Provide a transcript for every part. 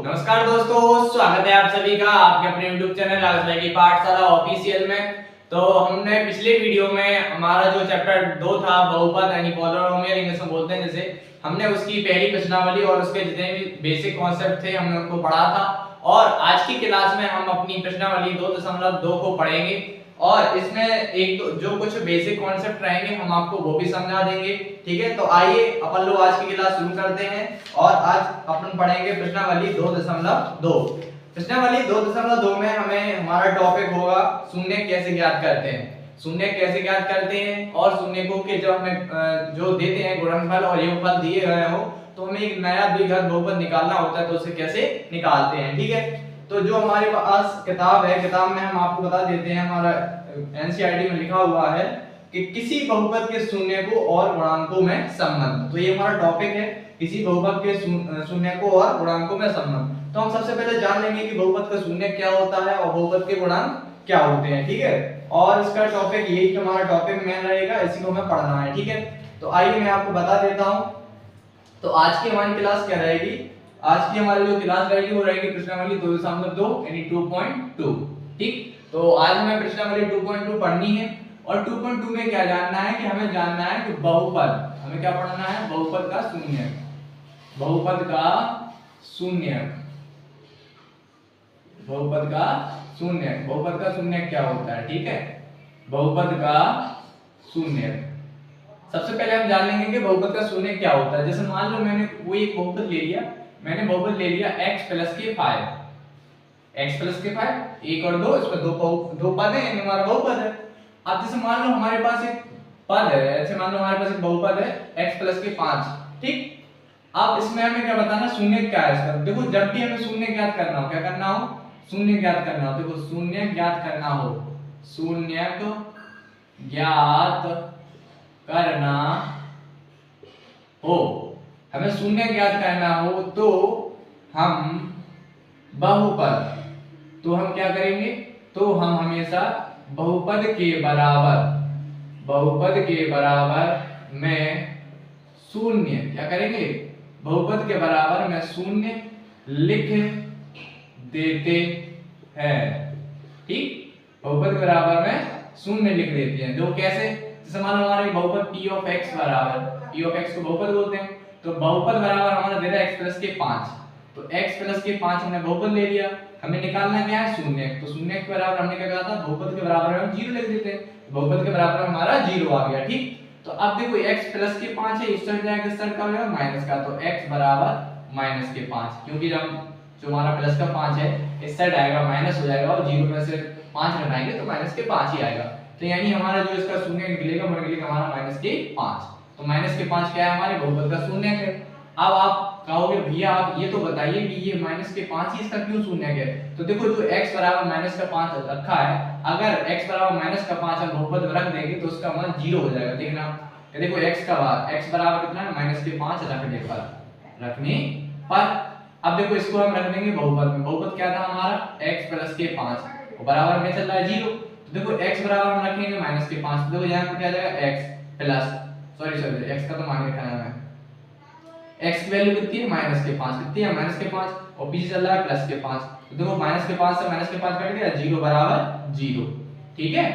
नमस्कार दोस्तों, स्वागत है आप सभी का आपके अपने YouTube चैनल राज भाई की पाठशाला ऑफिशियल में। तो हमने पिछले वीडियो में हमारा जो चैप्टर 2 था बहुपद यानी पॉलिनोमियल इंग्लिश में बोलते हैं जैसे, हमने उसकी पहली प्रश्नावली और उसके जितने भी बेसिक कॉन्सेप्ट थे हमने उनको पढ़ा था। और आज की क्लास में हम अपनी प्रश्नावली 2.2 को पढ़ेंगे और इसमें एक जो कुछ बेसिक कॉन्सेप्ट रहेंगे हम आपको वो भी समझा देंगे। ठीक है, तो आइए अपन लोग आज की क्लास शुरू करते हैं और आज अपन पढ़ेंगे प्रश्नावली 2.2। प्रश्नावली 2.2 में हमें हमारा टॉपिक होगा शून्य कैसे ज्ञात करते हैं। शून्य कैसे ज्ञात करते हैं और शून्य को के जब हमें जो देते हैं गुणनफल और योगफल दिए गए हो तो हमें एक नया द्विघात बहुपद निकालना होता है, तो उसे कैसे निकालते हैं। ठीक है, तो जो हमारे पास किताब है, किताब में हम आपको बता देते हैं, हमारा एनसीईआरटी में लिखा हुआ है कि किसी बहुपद के शून्य को और गुणांकों में संबंध। तो ये हमारा टॉपिक है, किसी बहुपद के शून्य को और गुणांकों में संबंध। तो हम सबसे पहले जान लेंगे कि बहुपद का शून्य क्या होता है और बहुपद के गुणांक क्या होते हैं। ठीक है, और इसका टॉपिक यही हमारा टॉपिक मेन रहेगा, इसी को हमें पढ़ना है। ठीक है, तो आइए मैं आपको बता देता हूं। तो आज की हमारी क्लास क्या रहेगी, आज की हमारी जो क्लास रहेगी वो रहेगी प्रश्नावली 2.2 यानी 2.2। ठीक, तो आज हमें प्रश्नावली 2.2 पढ़नी है और 2.2 में क्या जानना है कि हमें जानना है कि बहुपद, हमें क्या पढ़ना है, बहुपद का शून्य, बहुपद का शून्य, बहुपद का शून्य, बहुपद का शून्य क्या होता है। ठीक है, बहुपद का शून्य सबसे पहले हम जान लेंगे कि बहुपद का शून्य क्या होता है। जैसे मान लो मैंने वो एक बहुपद ले लिया, मैंने बहुपद ले लिया x प्लस के 5, x प्लस के 5 1 और 2, इसमें दो पद है यानी हमारा बहुपद है। अब जैसे मान लो हमारे पास एक पद है, ऐसे मान लो हमारे पास एक बहुपद है x प्लस के 5। ठीक, अब इसमें हमें क्या बताना, शून्य क्या है इसका। देखो जब भी हमें शून्य ज्ञात करना हो, क्या करना हो, शून्य ज्ञात करना हो। देखो शून्य ज्ञात करना हो, शून्य को ज्ञात करना हो, हमें शून्य ज्ञात करना हो तो हम बहुपद, तो हम क्या करेंगे, तो हम हमेशा बहुपद के बराबर, बहुपद के बराबर में शून्य क्या करेंगे, बहुपद के बराबर में शून्य लिख देते हैं। ठीक, बहुपद के बराबर में शून्य लिख देते हैं। जो कैसे, जैसे मान लो हमारे बहुपद p ऑफ x बराबर, p ऑफ x को बहुपद बोलते हैं, तो बहुपद बराबर हमारा दे रहा है x प्लस के 5, तो x प्लस के 5 हमने बहुपद ले लिया, हमें निकालना क्या है, शून्य। तो शून्य के बराबर हमने क्या कहा था, बहुपद के बराबर हम 0 लिख देते हैं, बहुपद के बराबर हमारा 0 आ गया। ठीक, तो अब देखो x प्लस के 5 है, इस साइड जाएगा, इस साइड का हो जाएगा माइनस का, तो x बराबर माइनस के 5, क्योंकि जब जो हमारा प्लस का 5 है इस साइड आएगा माइनस हो जाएगा और 0 में से 5 घटाएंगे तो माइनस के 5 ही आएगा। तो यानी हमारा जो इसका शून्य निकलेगा वो निकलेगा हमारा माइनस के 5। तो माइनस के 5 क्या है, हमारे बहुपद का शून्य है। अब आप कहोगे भैया आप ये तो बताइए कि ये माइनस के 5 ही इसका क्यों शून्य है। तो देखो जो x बराबर माइनस का 5 रखा है, अगर x बराबर माइनस का 5 हम बहुपद में रख देंगे तो उसका मान 0 हो जाएगा। देखना, देखो x का मान, x बराबर कितना है, माइनस के 5 रखने पर अब देखो इसको हम रख देंगे बहुपद में। बहुपद क्या था हमारा, x प्लस के 5 और बराबर में चल रहा है 0। तो देखो x बराबर हम रखेंगे माइनस के 5, देखो यहाँ पे क्या आ जाएगा x प्लस, सॉरी x का तो मान लिखा है हमें, x की वैल्यू कितनी है, माइनस के 5, कितनी है, माइनस के 5 और पीछे चल रहा है प्लस के 5। तो देखो माइनस के 5 से माइनस के 5 कट गया, 0 बराबर 0। ठीक है,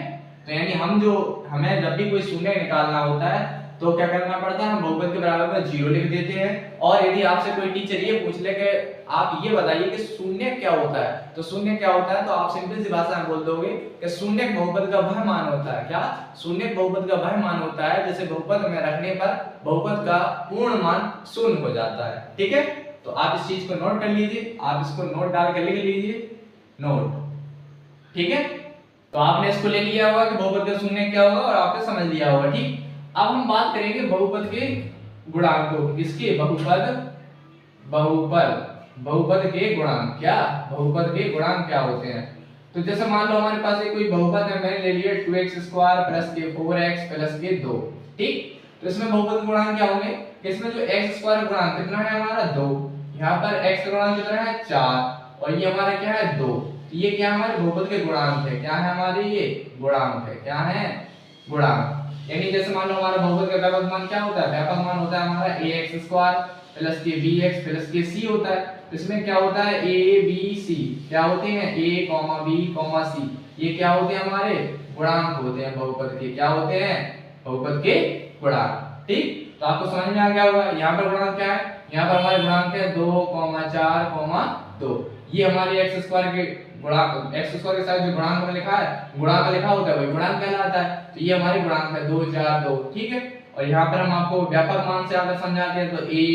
तो यानी हम जो हमें जब भी कोई शून्य निकालना होता है तो क्या करना पड़ता है, हम बहुपद के बराबर में 0 लिख देते हैं। और यदि आपसे कोई टीचर ये पूछ ले कि आप ये बताइए कि शून्य क्या होता है, तो शून्य क्या होता है, तो आप सिंपल सी भाषा में बोल दोगे कि शून्य बहुपद का वह मान होता है। क्या, शून्य बहुपद का वह मान होता है जैसे बहुपद में रखने पर बहुपद का पूर्ण मान शून्य हो जाता है। ठीक है, तो आप इस चीज को नोट कर लीजिए, आप इसको नोट डाल कर लिख लीजिए, नोट। ठीक है, तो आपने इसको ले लिया होगा कि बहुपद का शून्य क्या होगा और आपने समझ लिया होगा। ठीक, अब हम बात करेंगे बहुपद के गुणांकों, किसके, बहुपद, बहुपद, बहुपद के गुणांक। क्या, बहुपद के गुणांक क्या होते हैं। तो जैसे मान लो हमारे पास एक कोई बहुपद है, मैंने ले लिया 2x² प्लस के 4x प्लस के 2। ठीक, तो इसमें बहुपद गुणांक क्या होंगे, इसमें जो x² गुणांक कितना है हमारा 2, यहाँ पर x का गुणांक कितना है 4 और ये हमारा क्या है 2। तो ये क्या हमारे बहुपद के गुणांक है, क्या है हमारे ये गुणांक है, क्या है गुणांक। यानी जैसे मान लो हमारा बहुपद का व्यापक मान क्या होता है, व्यापक मान होता है हमारा ax² प्लस के bx प्लस के c होता है। तो इसमें क्या होता है ए बी सी क्या होते हैं ए कॉमा बी कॉमा सी, ये क्या होते हैं हमारे गुणांक होते हैं बहुपद के, क्या होते हैं बहुपद के गुणांक। ठीक, तो आपको समझ में आ गया होगा। यहाँ पर गुणांक क्या है, यहाँ पर हमारे गुणांक है 2, 4, 2। ये हमारे एक्स स्क्वायर के गुणांक, एक्स स्क्वायर के साथ जो गुणांक में लिखा है, गुणांक लिखा होता है वही गुणांक कहलाता है। तो ये हमारे गुणांक है 2, 4, 2। ठीक है, और यहाँ पर हम आपको व्यापक मान से अगर समझाते हैं तो ए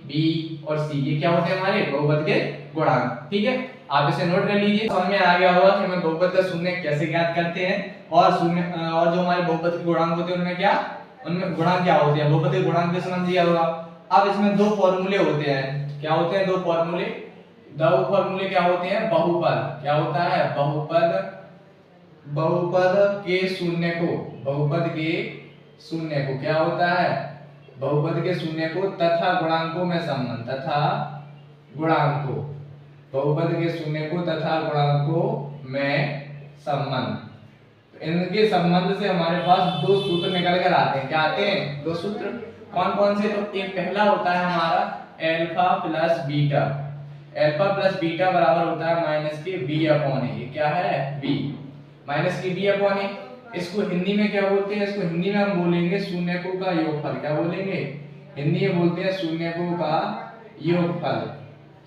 बी और सी ये क्या होते हैं हमारे बहुपद के गुणांक। ठीक है, आप इसे नोट कर लीजिए। समझ में आ गया होगा कि हमें बहुपद का शून्य कैसे ज्ञात करते हैं, और शून्य और जो हमारे बहुपद के गुणांक होते हैं उनमें गुणांक क्या होते हैं, बहुपद के गुणांक भी समझ लिया होगा। अब इसमें दो फॉर्मूले होते हैं, क्या होते हैं दो फॉर्मूले, दो फॉर्मूले क्या होते हैं, बहुपद क्या होता है, बहुपद के शून्य को, बहुपद के शून्य को क्या होता है, बहुपद के शून्य को तथा गुणांकों में संबंध, तथा गुणांकों, बहुपद के शून्य को तथा गुणांकों में संबंध। तो इनके संबंध से हमारे पास दो सूत्र निकल कर आते हैं, क्या आते हैं, दो सूत्र। कौन कौन से, तो एक पहला होता है हमारा alpha plus beta, alpha plus beta बराबर होता है माइनस के बी अपॉन ए, क्या है बी, माइनस के बी अपॉन ए। इसको हिंदी में क्या बोलते हैं, इसको हिंदी में हम बोलेंगे शून्यकों का योगफल, क्या बोलेंगे, हिंदी में बोलते हैं शून्यकों का योगफल,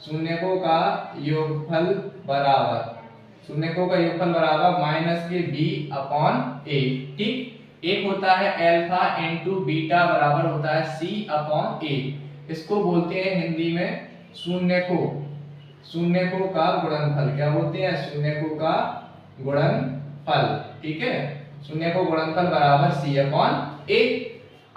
शून्यकों का योगफल बराबर, शून्यकों का योगफल बराबर माइनस के बी अपॉन ए। ठीक, एक होता है अल्फा इनटू बीटा बराबर होता है सी अपॉन ए, इसको बोलते हैं हिंदी में शून्यकों, शून्यकों का गुणनफल, क्या बोलते हैं, शून्यकों का गुणनफल। ठीक है, शून्य को गुणनफल बराबर सी अपॉन ए।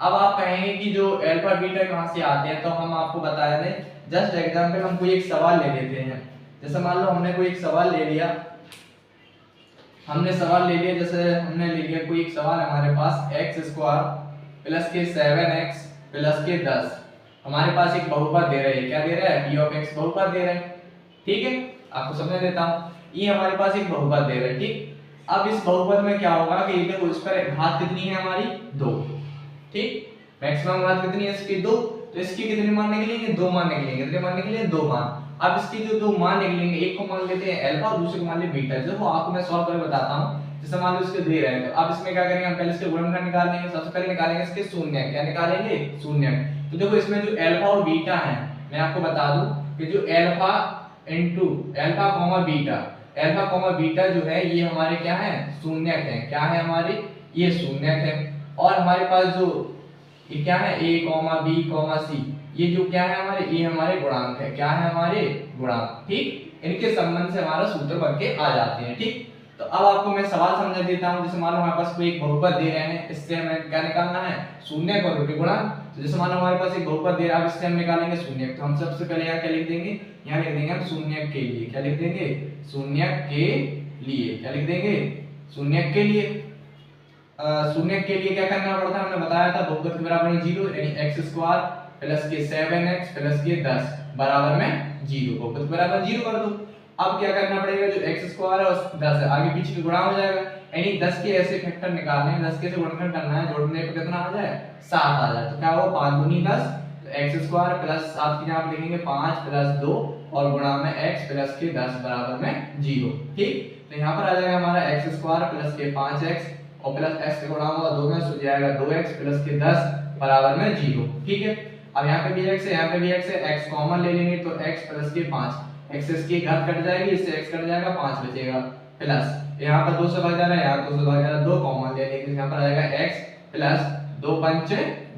अब आप कहेंगे कि जो अल्फा बीटा कहां से आते हैं, तो हम आपको बता दें, जस्ट एग्जांपल हम कोई एक सवाल ले लेते हैं। जैसे मान लो हमने कोई एक सवाल ले लिया, हमने सवाल ले लिया, जैसे हमने ले लिया कोई एक सवाल हमारे पास x स्क्वायर प्लस के 7x प्लस के 10, हमारे पास एक बहुपद दे रहे हैं, क्या दे रहा है, p ऑफ x बहुपद दे रहे हैं। ठीक है, आपको समझ देता हूं, ये हमारे पास एक बहुपद दे रहे हैं। ठीक, अब इस बहुपद में क्या होगा कि देखो इस पर घात कितनी है हमारी 2। ठीक, मैक्सिमम घात कितनी है इसकी 2, तो इसके कितने मान निकलेंगे, 2 मान निकलेंगे, कितने मान निकलेंगे, 2 मान। अब इसके जो 2 मान निकलेंगे, एक को मान लेते हैं अल्फा और दूसरे को मान लेते हैं बीटा, देखो आपको मैं सॉल्व करके बताता हूं। जैसे मान लो इसके दे रहे हैं, तो अब इसमें क्या करेंगे, हम पहले इसके गुणनफल निकालेंगे, सबसे पहले निकालेंगे इसके शून्य, क्या निकालेंगे, शून्य। तो देखो इसमें जो अल्फा और बीटा है, मैं आपको बता दूं कि जो alpha into alpha comma beta, alpha comma beta जो है ये हमारे क्या है, शून्यक है, क्या है हमारे, ये शून्यक है। और हमारे पास जो ये क्या है, a comma b comma c, ये जो क्या है हमारे, ये हमारे गुणांक है, क्या है हमारे गुणांक। ठीक, इनके संबंध से हमारा सूत्र बन के आ जाते हैं। ठीक, तो अब आपको मैं सवाल समझा देता हूं। जैसे मान लो हमारे पास कोई एक बहुपद दे रहे हैं, इससे हमें क्या निकालना है, शून्यक और उनके गुणांक। तो जैसे मान लो हमारे पास एक बहुपद दे रहा है, इससे हम निकालेंगे शून्यक, तो हम सबसे पहले यहाँ क्या लिख देंगे, यहाँ लिख देंगे हम शून्यक के लिए, क्या लिख देंगे, शून्यक के लिए, क्या लिख देंगे, शून्यक के लिए। शून्यक के लिए क्या करना पड़ता है, हमने बताया था बहुपद के बराबर 0, यानी x स्क्वायर प्लस के 7x प्लस के 10 बराबर में 0, बहुपद के बराबर 0 कर दो। अब क्या करना पड़ेगा, जो x स्क्वायर है और 10 है, आगे पीछे गुणा हो जाएगा, यानी 10 के ऐसे फैक्टर निकालने हैं, 10 के से गुणनफल करना है, जोड़ने पे कितना आ जाए, 7 आ जाए। तो क्या हो, 5 दूनी 10, तो x स्क्वायर प्लस 7 की जगह लिखेंगे 5 प्लस 2 और गुणा में x प्लस के 10 बराबर में 0। ठीक, तो यहाँ पर आ जाएगा हमारा x स्क्वायर प्लस के 5x और प्लस x से गुणा होगा 2 में, तो जाएगा 2x प्लस के 10 बराबर में 0। ठीक है, अब यहाँ पे भी x है, यहाँ पे भी x है, x कॉमन ले लेंगे तो x प्लस के 5, x की घात कट जाएगी, इससे x कट जाएगा, 5 बचेगा, प्लस यहाँ पर 2 से भाग जा रहा है, यहाँ 2 से भाग जा रहा है, 2 कॉमन ले लेंगे, यहाँ पर आ जाएगा x प्लस 2 पंच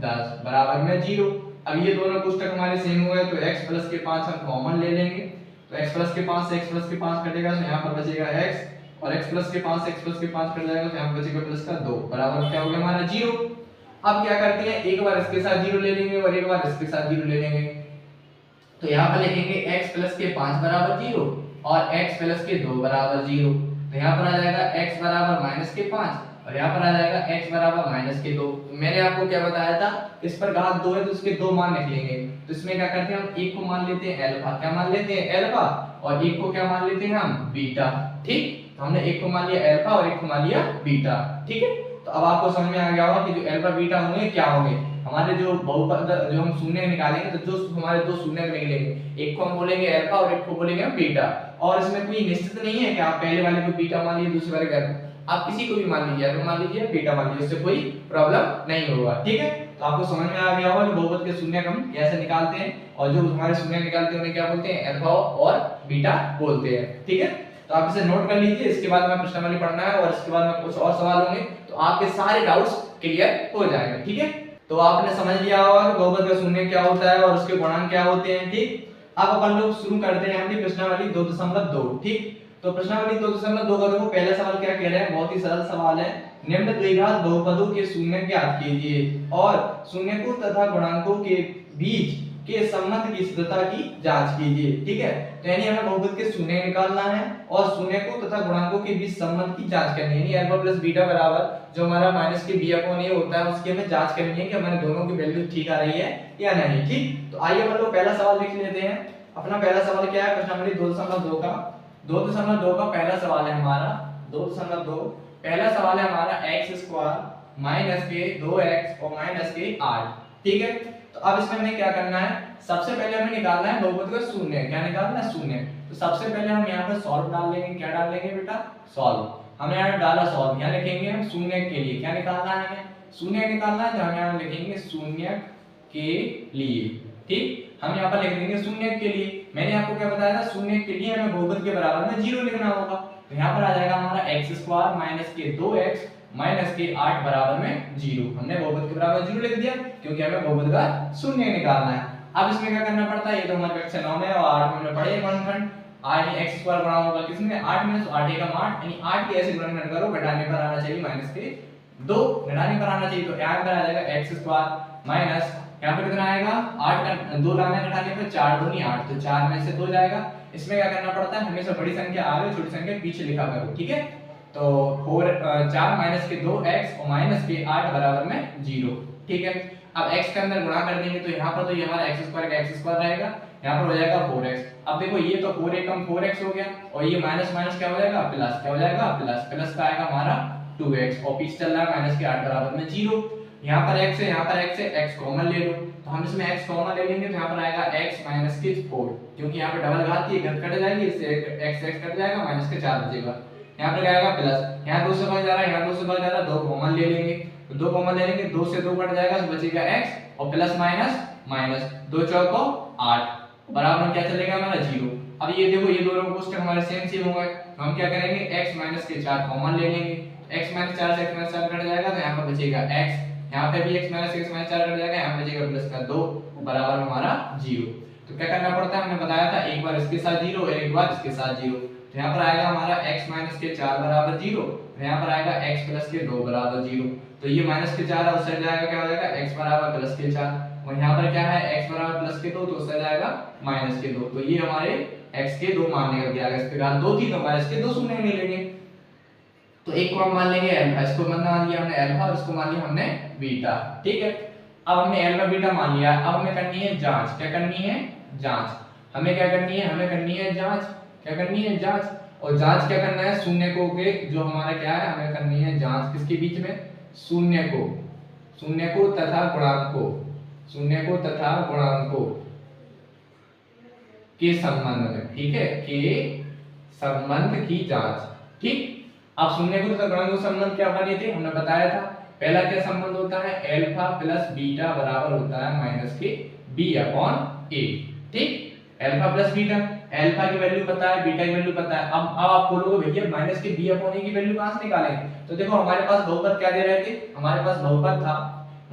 10 बराबर में 0। अब ये दोनों पुस्तक हमारे सेम हो गए, तो x प्लस के 5 हम कॉमन ले लेंगे, तो x प्लस के 5 से x प्लस के 5 कटेगा, तो यहाँ पर बचेगा x, और x प्लस के 5 से x प्लस के 5 कट जाएगा, तो यहाँ पर बचेगा प्लस का 2 बराबर क्या हो गया हमारा 0। अब क्या करते हैं, एक बार इसके साथ 0 ले लेंगे और एक बार इसके साथ 0 ले लेंगे, तो यहाँ पर लिखेंगे x प्लस के 5 बराबर 0 और x प्लस के 2 बराबर 0। तो यहाँ पर आ जाएगा x बराबर माइनस के 5 और यहाँ पर आ जाएगा x बराबर माइनस के 2। मैंने आपको क्या बताया था, इस पर घात 2 है तो उसके 2 मान निकलेंगे, तो इसमें क्या करते हैं, हम एक को मान लेते हैं अल्फा, क्या मान लेते हैं अल्फा, और एक को क्या मान लेते हैं हम बीटा। ठीक, तो हमने एक को मान लिया अल्फा और एक को मान लिया बीटा। ठीक है, तो अब आपको समझ में आ गया होगा कि जो अल्फा बीटा होंगे क्या होंगे, हमारे जो बहुपद जो हम शून्य निकालेंगे तो जो हमारे दो शून्य निकलेंगे, एक को हम बोलेंगे अल्फा और एक को बोलेंगे हम बीटा। और इसमें कोई निश्चित नहीं है कि आप पहले वाले को बीटा मान लीजिए, दूसरे वाले को अल्फा, आप किसी को भी मान लीजिए, अल्फा मान लीजिए, बीटा मान लीजिए, इससे कोई प्रॉब्लम नहीं होगा। ठीक है, तो आपको समझ में आ गया होगा कि बहुपद के शून्य हम कैसे निकालते हैं, और जो हमारे शून्य निकालते हैं उन्हें क्या बोलते हैं, अल्फा और बीटा बोलते हैं। ठीक है, तो आप इसे नोट कर लीजिए, इसके बाद में प्रश्नावली पढ़ना है और इसके बाद में कुछ और सवाल होंगे तो आपके सारे डाउट्स क्लियर हो जाएंगे। ठीक है, तो आपने समझ लिया होगा कि बहुपद का शून्य क्या होता है और उसके गुणांक क्या होते हैं। ठीक, अब अपन लोग शुरू करते हैं अपनी प्रश्नावली 2.2। ठीक, तो प्रश्नावली 2.2 का देखो पहला सवाल क्या कह रहा है, बहुत ही सरल सवाल है। निम्न द्विघात बहुपदों के शून्य ज्ञात कीजिए और शून्यकों तथा गुणांकों के बीच के संबंध की स्थिरता की जांच कीजिए। ठीक है, तो यानी हमें बहुपद के शून्य निकालना है और शून्यकों तथा गुणांकों के बीच संबंध की जांच करनी है, यानी अल्फा प्लस बीटा बराबर जो हमारा माइनस के बी अपॉन ए होता है उसकी हमें जांच करनी है कि हमारे दोनों की वैल्यू ठीक आ रही है या नहीं। ठीक, तो आइए हम लोग पहला सवाल लिख लेते हैं। अपना पहला सवाल क्या है, प्रश्नावली 2.2 का 2.2 का पहला सवाल है हमारा 2.2। पहला सवाल है हमारा x² माइनस के 2x और माइनस के 8। ठीक है, तो अब इसमें हमें क्या करना है, सबसे पहले हमें निकालना है बहुपद का शून्य। क्या निकालना है, शून्य। तो सबसे पहले हम यहाँ पर सॉल्व डाल लेंगे। क्या डाल लेंगे बेटा, सॉल्व। हमने यहाँ डाला सॉल्व, यहाँ लिखेंगे हम शून्य के लिए। क्या निकालना है, हमें शून्य निकालना है, तो हम यहाँ लिखेंगे शून्य के लिए। ठीक, हम यहाँ पर लिख देंगे शून्य के लिए। मैंने आपको क्या बताया था, शून्य के लिए हमें बहुपद के बराबर में 0 लिखना होगा। तो यहाँ पर आ जाएगा हमारा x² माइनस के 2x माइनस के 8 बराबर में 0। हमने बहुपद के बराबर 0 लिख दिया क्योंकि हमें बहुपद का शून्य निकालना है। अब इसमें क्या करना पड़ता है, ये तो हमारे कक्षा 9 में और 8 में हमने पढ़े गुणनखंड। 8 x² गुणा होगा किसमें, 8 में, तो 8 एकम 8, यानी 8 के ऐसे गुणनखंड करो, घटाने पर आना चाहिए माइनस के 2, घटाने पर आना चाहिए। तो यहाँ पर आ जाएगा x² माइनस, यहाँ पर कितना आएगा, 8 का 2 लाना घटाने पर 4 दूनी 8, तो 4 में से 2 जाएगा। इसमें क्या करना पड़ता है, हमेशा बड़ी संख्या आगे छोटी संख्या पीछे लिखा करो। ठीक है, तो 4 माइनस के 2x और माइनस के 8 बराबर में 0। ठीक है, अब x के अंदर गुणा कर देंगे तो यहाँ पर तो ये हमारा x² का x² रहेगा, यहाँ पर हो जाएगा 4x। अब देखो ये तो 4 एकम 4x हो गया और ये माइनस माइनस क्या हो जाएगा, प्लस। क्या हो जाएगा, प्लस। प्लस का आएगा हमारा 2x और पीछे चल रहा है माइनस के 8 बराबर में 0। यहाँ पर x है, यहाँ पर x है, x कॉमन ले लो, तो हम इसमें x कॉमन ले लेंगे तो यहाँ पर आएगा x माइनस के 4, क्योंकि यहाँ पे डबल घात की घात कट जाएगी, इससे x कट जाएगा, माइनस के 4 बचेगा। यहाँ पर क्या आएगा, प्लस। यहाँ 2 से भाग जा रहा है, यहाँ 2 से भाग जा रहा है, 2 कॉमन ले लेंगे, तो 2 कॉमन ले लेंगे, 2 से 2 कट जाएगा, तो बचेगा x और प्लस माइनस माइनस, 2 चौको 8 बराबर में क्या चलेगा हमारा 0। अब ये देखो ये दोनों कोष्टक हमारे सेम हो गए, तो हम क्या करेंगे, x माइनस के 4 कॉमन ले लेंगे, x माइनस 4 से x माइनस 4 कट जाएगा, तो यहाँ पर बचेगा x, यहाँ पे भी x माइनस 4 कट जाएगा, यहाँ बचेगा प्लस का 2 बराबर हमारा 0। तो क्या करना पड़ता है, हमने बताया था एक बार इसके साथ 0 और एक बार इसके साथ 0। तो यहाँ पर आएगा हमारा x माइनस के 4 बराबर 0, तो यहाँ पर आएगा x प्लस के 2 बराबर 0। तो ये माइनस के 4 उस साइड जाएगा, क्या हो जाएगा x बराबर प्लस के 4, और यहाँ पर क्या है x बराबर प्लस के 2, तो उस साइड जाएगा माइनस के 2। तो ये हमारे x के 2 मान निकल गया। इस पे घात 2 थी तो माइनस के 2 शून्य ले लेंगे, तो एक को हम मान लेंगे अल्फा, इसको मान लिया हमने अल्फा और इसको मान लिया हमने बीटा। ठीक है, अब हमने अल्फा बीटा मान लिया, अब हमें करनी है जांच। क्या करनी है, जांच। हमें क्या करनी है, हमें करनी है जांच। क्या करनी है, जांच। और जांच क्या करना है, शून्य को के जो हमारा क्या है, हमें करनी है जांच किसके बीच में, शून्य को तथा गुणांकों, शून्य को तथा गुणांकों के संबंध में। ठीक है, के संबंध की जांच। ठीक, अब शून्य को तथा गुणांकों के संबंध क्या बने थे, हमने बताया था। पहला क्या संबंध होता है, अल्फा प्लस बीटा बराबर होता है माइनस के b अपॉन a। ठीक, अल्फा प्लस बीटा, अल्फा की वैल्यू पता है, बीटा की वैल्यू पता है। अब आप बोलोगे भैया माइनस के b अपॉन a की वैल्यू कहां से निकालेंगे, तो देखो हमारे पास बहुपद क्या दे रहे थे, हमारे पास बहुपद था x²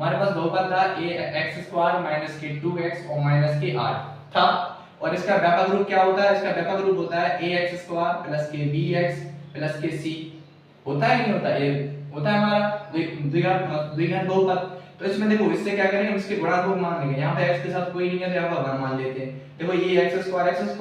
माइनस के 2x और माइनस के 8 था, और इसका व्यापक रूप क्या होता है, इसका व्यापक रूप होता है ax² प्लस के bx प्लस के c। होता है नहीं होता, ये होता है हमारा द्विघात बहुपद। तो इसमें देखो इससे क्या करेंगे, हम इसके गुणा को मान लेंगे। यहाँ पे x के साथ कोई नहीं है तो यहाँ पर 1 मान लेते हैं। देखो ये x²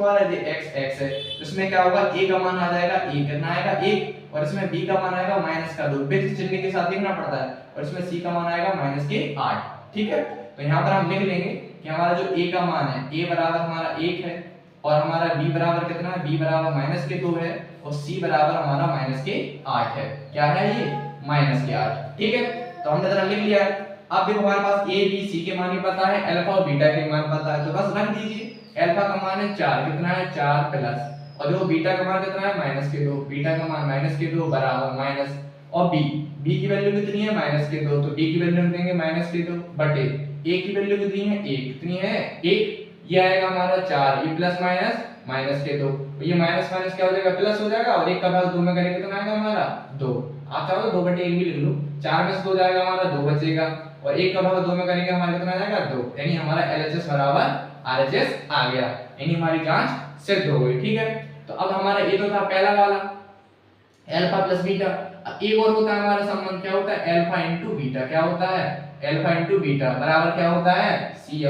है, ये x है, इसमें क्या होगा, a का मान आ जाएगा, a कितना आएगा 1, और इसमें b का मान आएगा माइनस का 2, विथ चिन्ह के साथ लिखना पड़ता है, और इसमें c का मान आएगा माइनस के 8। ठीक है, तो यहाँ पर हम लिख लेंगे कि हमारा जो a का मान है, a बराबर हमारा 1 है, और हमारा b बराबर कितना है, b बराबर माइनस के 2 है, और c बराबर हमारा माइनस के 8 है। क्या है ये, माइनस के 8। ठीक है, तो हमने जरा लिख लिया। अब देखो हमारे पास ए बी सी के मान ही पता है, अल्फा और बीटा के मान पता है, तो बस रख दीजिए। अल्फा का मान है 4, कितना है 4 प्लस, और देखो बीटा का मान कितना है -2, बीटा का मान -2 बराबर माइनस, और बी की वैल्यू कितनी है -2, तो बी की वैल्यू हम देंगे -2 बटे ए की वैल्यू कितनी है 1, कितनी है 1, ये आएगा हमारा 4, ये प्लस माइनस -2, तो ये माइनस माइनस क्या हो जाएगा प्लस हो जाएगा, और 1 का भाग 2 में करेंगे कितना आएगा हमारा 2, आता हो 2 बटे 1 भी लिख लो, 4 में से 2 जाएगा हमारा 2 बचेगा, और 1 का भाग 2 में करेंगे हमारा कितना आएगा 2, यानी हमारा LHS बराबर RHS आ गया, यानी हमारी जांच सिद्ध हो गई। ठीक है, तो अब हमारा ये तो था पहला वाला अल्फा प्लस बीटा। अब एक और होता है हमारा संबंध, क्या होता है अल्फा इनटू बीटा, क्या होता है अल्फा इनटू बीटा बराबर क्या होता है C/A।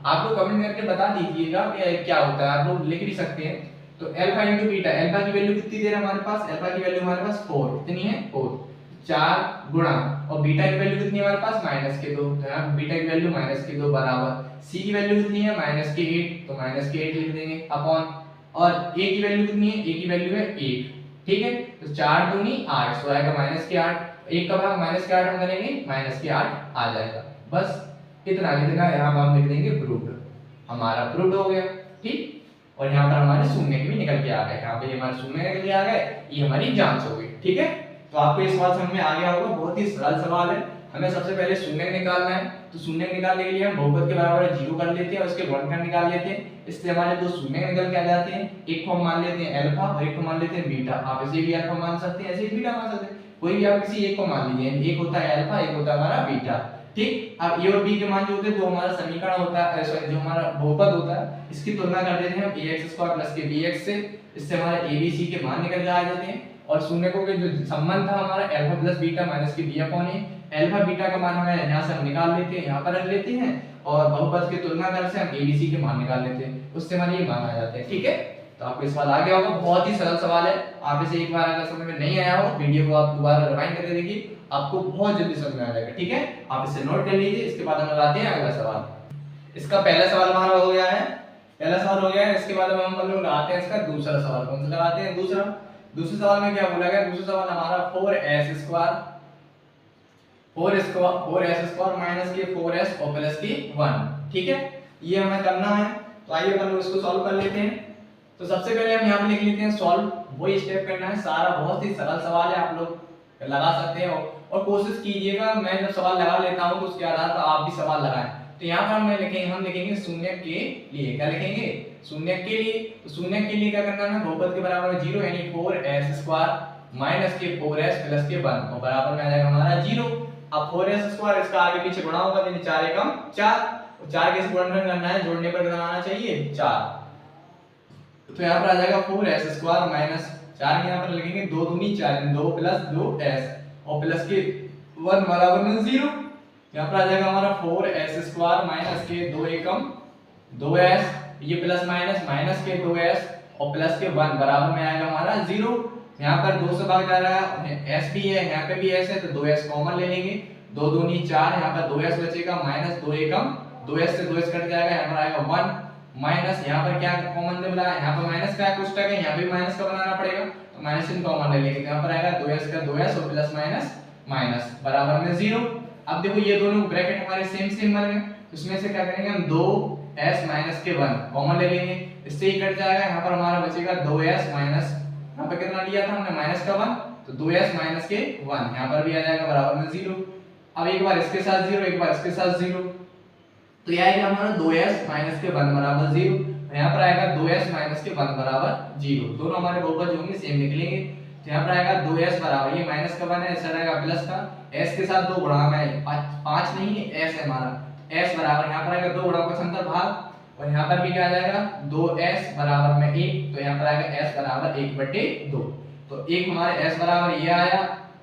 आप लोग कमेंट करके बता दीजिएगा कि क्या होता है, आप लोग लिख भी सकते हैं। तो अल्फा इनटू बीटा, अल्फा की वैल्यू कितनी दे रहा है हमारे पास, अल्फा की वैल्यू हमारे पास 4, कितनी है 4, 4 गुणा, और बीटा की वैल्यू कितनी है हमारे पास -2, तो यहां बीटा की वैल्यू -2 बराबर सी की वैल्यू कितनी है -8, तो -8 लिख देंगे अपॉन, और ए की वैल्यू कितनी है, ए की वैल्यू है 1, ठीक है, तो 4 दूनी 8, तो आएगा -8, 1 का भाग -8 हम करेंगे -8 आ जाएगा, बस इतना लिखना है, यहाँ पर हम लिख देंगे प्रूव्ड, हमारा प्रूव्ड हो गया। ठीक, और यहाँ पर हमारे शून्य भी निकल के आ गए, यहाँ पे हमारे शून्य निकल के आ गए, ये हमारी जांच हो गई। ठीक है, तो आपको इस सवाल समझ में आ गया होगा, बहुत ही सरल सवाल है। हमें सबसे पहले शून्य निकालना है, तो शून्य निकालने के लिए हम बहुपद के बराबर 0 कर लेते हैं और उसके गुणनखंड निकाल लेते हैं, इससे हमारे दो शून्य निकल के आ जाते हैं, एक को हम मान लेते हैं अल्फा और एक को मान लेते हैं बीटा, आप इसे भी अल्फा मान सकते हैं, ऐसे ही बीटा मान सकते हैं, कोई भी आप किसी एक को मान लीजिए, एक होता है अल्फा, एक होता है हमारा बीटा। ठीक, अब ए और बी के मान जो होते हैं, जो हमारा समीकरण होता है, सॉरी जो हमारा बहुपद होता है, इसकी तुलना कर देते हैं हम ax² के bx से, इससे हमारे abc के मान निकल के आ जाते हैं, और शून्यकों के जो संबंध था हमारा अल्फा प्लस बीटा माइनस के b/a, अल्फा बीटा का मान हमें यहां से हम निकाल लेते हैं, यहां पर रख लेते हैं, और बहुपद की तुलना कर से हम abc के मान निकाल लेते हैं, उससे हमारे ये मान आ जाते हैं। ठीक है, तो आपको इस सवाल आ गया होगा, बहुत ही सरल सवाल है, आप इसे एक बार अगर समझ में नहीं आया हो, वीडियो को आप दोबारा रिवाइंड करके देखिए, आपको बहुत जल्दी समझ में आ जाएगा। ठीक है, आप इसे नोट कर लीजिए, इसके बाद हम लगाते हैं अगला सवाल। इसका पहला सवाल हमारा हो गया है, पहला सवाल हो गया है, इसके बाद हम लोग लगाते हैं इसका दूसरा सवाल। कौन सा लगाते हैं, दूसरे सवाल में क्या बोला गया, दूसरा सवाल हमारा 4s² माइनस के 4s और प्लस की 1। ठीक है, ये हमें करना है, तो आइए अपन लोग इसको सॉल्व कर लेते हैं। तो सबसे पहले हम यहाँ पे लिख लेते हैं सॉल्व, वही स्टेप करना है, सारा बहुत ही सरल सवाल है, आप लोग लगा सकते हैं, और कोशिश कीजिएगा मैं जब सवाल लगा लेता हूँ तो उसके आधार पर आप भी सवाल लगाएं। तो यहाँ पर हम लिखेंगे शून्य के लिए, क्या लिखेंगे शून्य के लिए, तो शून्य के लिए क्या करना है, बहुपद के बराबर 0 यानी 4s² माइनस के 4s प्लस के 1, और बराबर में आ जाएगा हमारा 0। अब 4s² इसका आगे पीछे गुणा होगा, यानी 4 एकम 4, 4 के गुणनखंड करना है, जोड़ने पर कितना आना चाहिए 4, तो यहाँ पर आ जाएगा 4s² माइनस 4 के यहाँ पर लिखेंगे 2 दूनी 4, 2 प्लस 2s और प्लस के 1 बराबर में 0, यहाँ पर आ जाएगा हमारा 4s² माइनस के 2 एकम 2s, ये प्लस माइनस माइनस के 2s और प्लस के 1 बराबर में आएगा हमारा 0। यहाँ पर 2 से भाग जा रहा है, s भी है, यहाँ पे भी s है, तो 2s कॉमन ले लेंगे, 2 दूनी 4, यहाँ पर 2s बचेगा, माइनस 2 एकम 2s से 2s कट जाएगा, यहाँ पर आएगा 1 माइनस, यहाँ पर क्या कॉमन ले रहा है, यहाँ पर माइनस का कोष्टक है, यहाँ पे माइनस का बनाना पड़ेगा, तो माइनस इन कॉमन ले लेंगे, यहाँ पर आएगा 2s का 2s और प्लस माइनस माइनस बराबर में 0। अब देखो ये दोनों ब्रैकेट हमारे सेम बन गए, इसमें से क्या करेंगे हम 2s माइनस के 1 कॉमन ले लेंगे, इससे ही कट जाएगा, यहाँ पर हमारा बचेगा 2s माइनस, यहाँ पर कितना लिया था हमने माइनस का 1, तो 2s माइनस के 1 यहाँ पर भी आ जाएगा बराबर में 0। अब एक बार इसके साथ 0, एक बार इसके साथ 0, तो यह आएगा हमारा 2s माइनस के 1 बराबर 0, यहाँ पर आएगा 2s माइनस के 1 बराबर 0, दोनों हमारे बहुपद होंगे सेम निकलेंगे, तो यहाँ पर आएगा 2s बराबर, ये माइनस का 1 है, इस आएगा प्लस का, s के साथ 2 गुणा में 5 नहीं है, s है हमारा, s बराबर यहाँ पर आएगा 2 गुणा का अंतर भाग, और यहाँ पर भी क्या आ जाएगा 2s बराबर में 1, तो यहाँ पर आएगा s बराबर 1/2, तो एक हमारे s बराबर ये आया,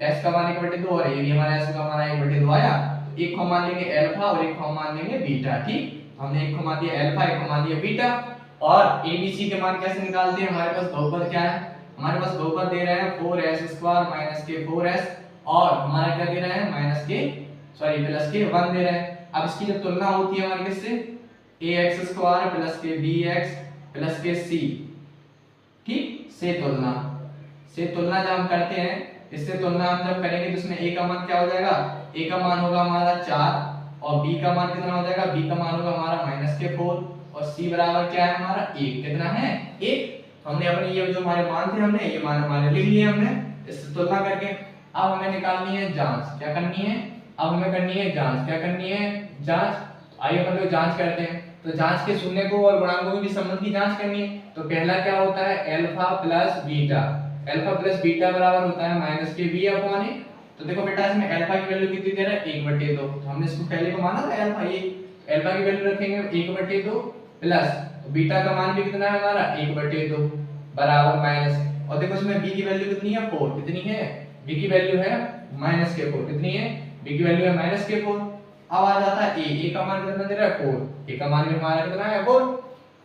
s का मान 1/2, और ये भी हमारा s का मान 1/2 आया, एक को मान लेंगे अल्फा और एक को मान लेंगे बीटा। ठीक, हमने एक को मान दिया अल्फा, एक को मान दिया बीटा, और abc के मान कैसे निकालते हैं, हमारे पास बहुपद क्या है, हमारे पास बहुपद दे रहे हैं 4s² माइनस के 4s, और हमारा क्या दे रहे हैं प्लस के 1 दे रहे हैं। अब इसकी जब तुलना होती है हमारे किससे, ax² प्लस के bx प्लस के c, ठीक, से तुलना जब हम करते हैं, इससे तुलना हम जब करेंगे तो इसमें a का मान क्या हो जाएगा ए का मान होगा हमारा 4 और बी का मान कितना हो जाएगा, बी का मान होगा हमारा -4 और सी बराबर क्या है हमारा 1। कितना है 1। हमने अपने ये जो हमारे मान थे हमने ये मान हमारे लिख लिए हमने इससे तुलना करके। अब हमें निकालनी है जांच। क्या करनी है, अब हमें करनी है जांच। क्या करनी है, जांच। आइए अपन लोग जांच करते हैं। तो जांच के शून्य को और गुणांकों की संबंध की जांच करनी है। तो पहला क्या होता है, alpha plus beta. Alpha plus beta बराबर होता है -b/a। तो देखो बेटा इसमें अल्फा की वैल्यू कितनी दे रहा है 1/2। तो हमने इसको पहले को माना था अल्फा, ये अल्फा की वैल्यू रखेंगे 1/2 प्लस बीटा का मान भी कितना है हमारा 1/2 बराबर माइनस। और देखो इसमें b की वैल्यू कितनी है 4। कितनी है, b की वैल्यू है -4। कितनी है, b की वैल्यू है -4। अब आ जाता है a का मान कितना दे रहा है 4। a का मान भी हमारा कितना है 4।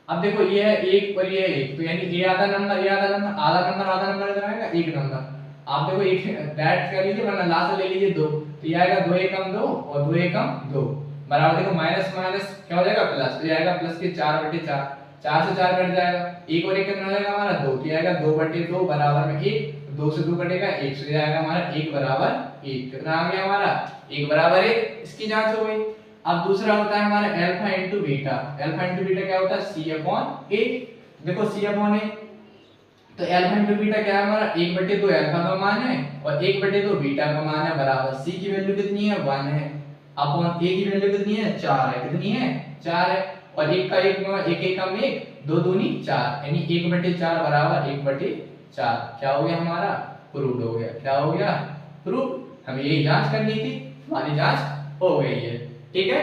अब देखो ये है 1 और ये 1, तो यानी a आधा नंबर, ये आधा नंबर, आधा नंबर इधर आएगा 1 नंबर। आप देखो एक डायरेक्ट कर लीजिए वरना लास्ट ले लीजिए 2, तो ये आएगा 2 एकम 2 और 2 एकम 2 बराबर। देखो माइनस माइनस क्या हो जाएगा प्लस, तो ये आएगा प्लस के 4/4। 4 से 4 कट जाएगा, 1 और 1 कितना हो जाएगा हमारा 2, तो ये आएगा 2/2 बराबर में 1। 2 से 2 कटेगा 1, तो ये आएगा हमारा 1 बराबर 1। कितना आ गया हमारा 1 बराबर 1। इसकी जांच हो गई। अब दूसरा होता है हमारा alpha into beta. Alpha into beta क्या होता है c/a। देखो c/a, तो अल्फा इनटू बीटा क्या है हमारा 1/2 अल्फा का मान है और 1/2 बीटा का मान है बराबर c की वैल्यू कितनी है 1 है अपॉन a की वैल्यू कितनी है 4 है। कितनी है 4 है। और 1 का 1 में 1 1 कम 1 2 दूनी 4 यानी 1/4 बराबर 1/4। क्या हो गया हमारा प्रूव्ड हो गया। क्या हो गया प्रूव्ड। हमें यही जांच करनी थी, हमारी जांच हो गई है। ठीक है,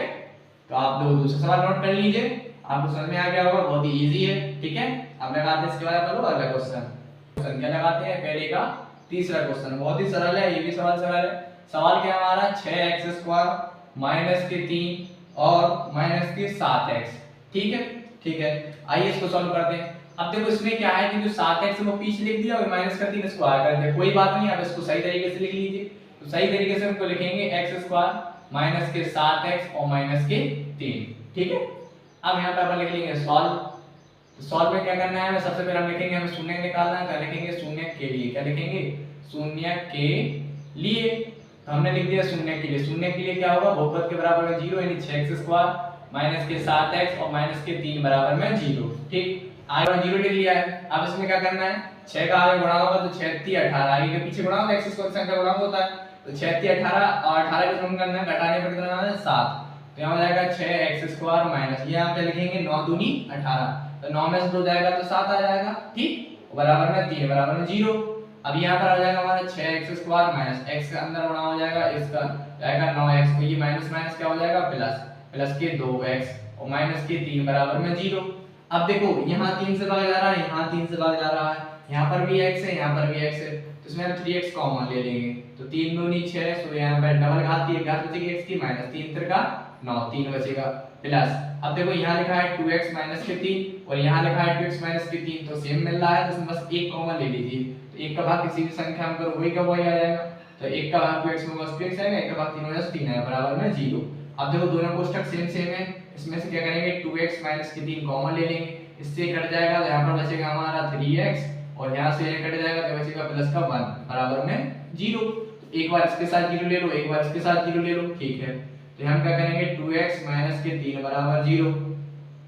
तो आप लोग दूसरा सवाल नोट कर लीजिए, आपको समझ में आ गया होगा, बहुत ही इजी है। ठीक है, अब लगाते हैं इसके बाद अपन लोग अगला क्वेश्चन। क्या लगाते हैं, पहले का तीसरा क्वेश्चन बहुत ही सरल है, ये भी सवाल सरल है। सवाल क्या हमारा 6x² - 3 और -7x। ठीक है, ठीक है, आइए इसको सॉल्व करते हैं। अब देखो इसमें क्या है कि जो 7x वो पीछे लिख दिया और -3 इसको आगे कर दिया, कोई बात नहीं, आप इसको सही तरीके से लिख लीजिए। तो सही तरीके से हमको लिखेंगे x² - 7x और -3। ठीक है, अब यहाँ पे अपन लिख लेंगे सॉल्व। तो सॉल्व में क्या करना है, सबसे पहले हम लिखेंगे, हमें शून्य निकालना है। क्या लिखेंगे, शून्य के लिए। क्या लिखेंगे, शून्य के लिए। तो हमने लिख दिया शून्य के लिए। शून्य के लिए क्या होगा, बहुपद के बराबर में 0 यानी 6x² - 7x और -3 बराबर में 0। ठीक, आगे 0 लिख लिया है। अब इसमें क्या करना है, 6 का आगे गुणा होगा तो 6 3 18, आगे के पीछे गुणा होगा, x² संख्या गुणा होता है। तो 6 3 18 और 18 का सम करना है, घटाने पर कितना आना है 7। तो यहाँ हो जाएगा 6x² माइनस, ये यहाँ पे लिखेंगे 9 दूनी 18, तो 9 में से 2 जाएगा तो 7 आ जाएगा। ठीक, बराबर में 3 बराबर में 0। अब यहाँ पर आ जाएगा हमारा 6x² माइनस x के अंदर गुणा हो जाएगा, इसका जाएगा 9x, तो ये माइनस माइनस क्या हो जाएगा प्लस, प्लस के 2x और माइनस के 3 बराबर में 0। अब देखो यहाँ 3 से भागा जा रहा है, यहाँ 3 से भागा जा रहा है, यहाँ पर भी x है, यहाँ पर भी x है, तो इसमें हम 3x कॉमन ले लेंगे। तो 3 दूनी 6, तो यहाँ पर डबल घात 3 घात बचेगी x की, -3 3 9 3 बचेगा प्लस। अब देखो यहाँ लिखा है 2x - 3 और यहाँ लिखा है 2x - 3, तो सेम मिल रहा है, तो इसमें बस एक कॉमन ले लीजिए। तो एक का भाग किसी भी संख्या में करो वही का वही आ जाएगा। तो एक का भाग 2x में बस 2x आएगा, एक का भाग 3 में 3 है बराबर में 0। अब देखो दोनों कोष्ठक सेम सेम है, इसमें से क्या करेंगे 2x - 3 कॉमन ले लेंगे, इससे कट जाएगा, तो यहाँ पर बचेगा हमारा 3x और यहाँ से कट जाएगा तो बचेगा प्लस का 1 बराबर में 0। एक बार इसके साथ 0 ले लो, एक बार इसके साथ 0 ले लो। ठीक है, तो हम क्या करेंगे 2x - 3 बराबर 0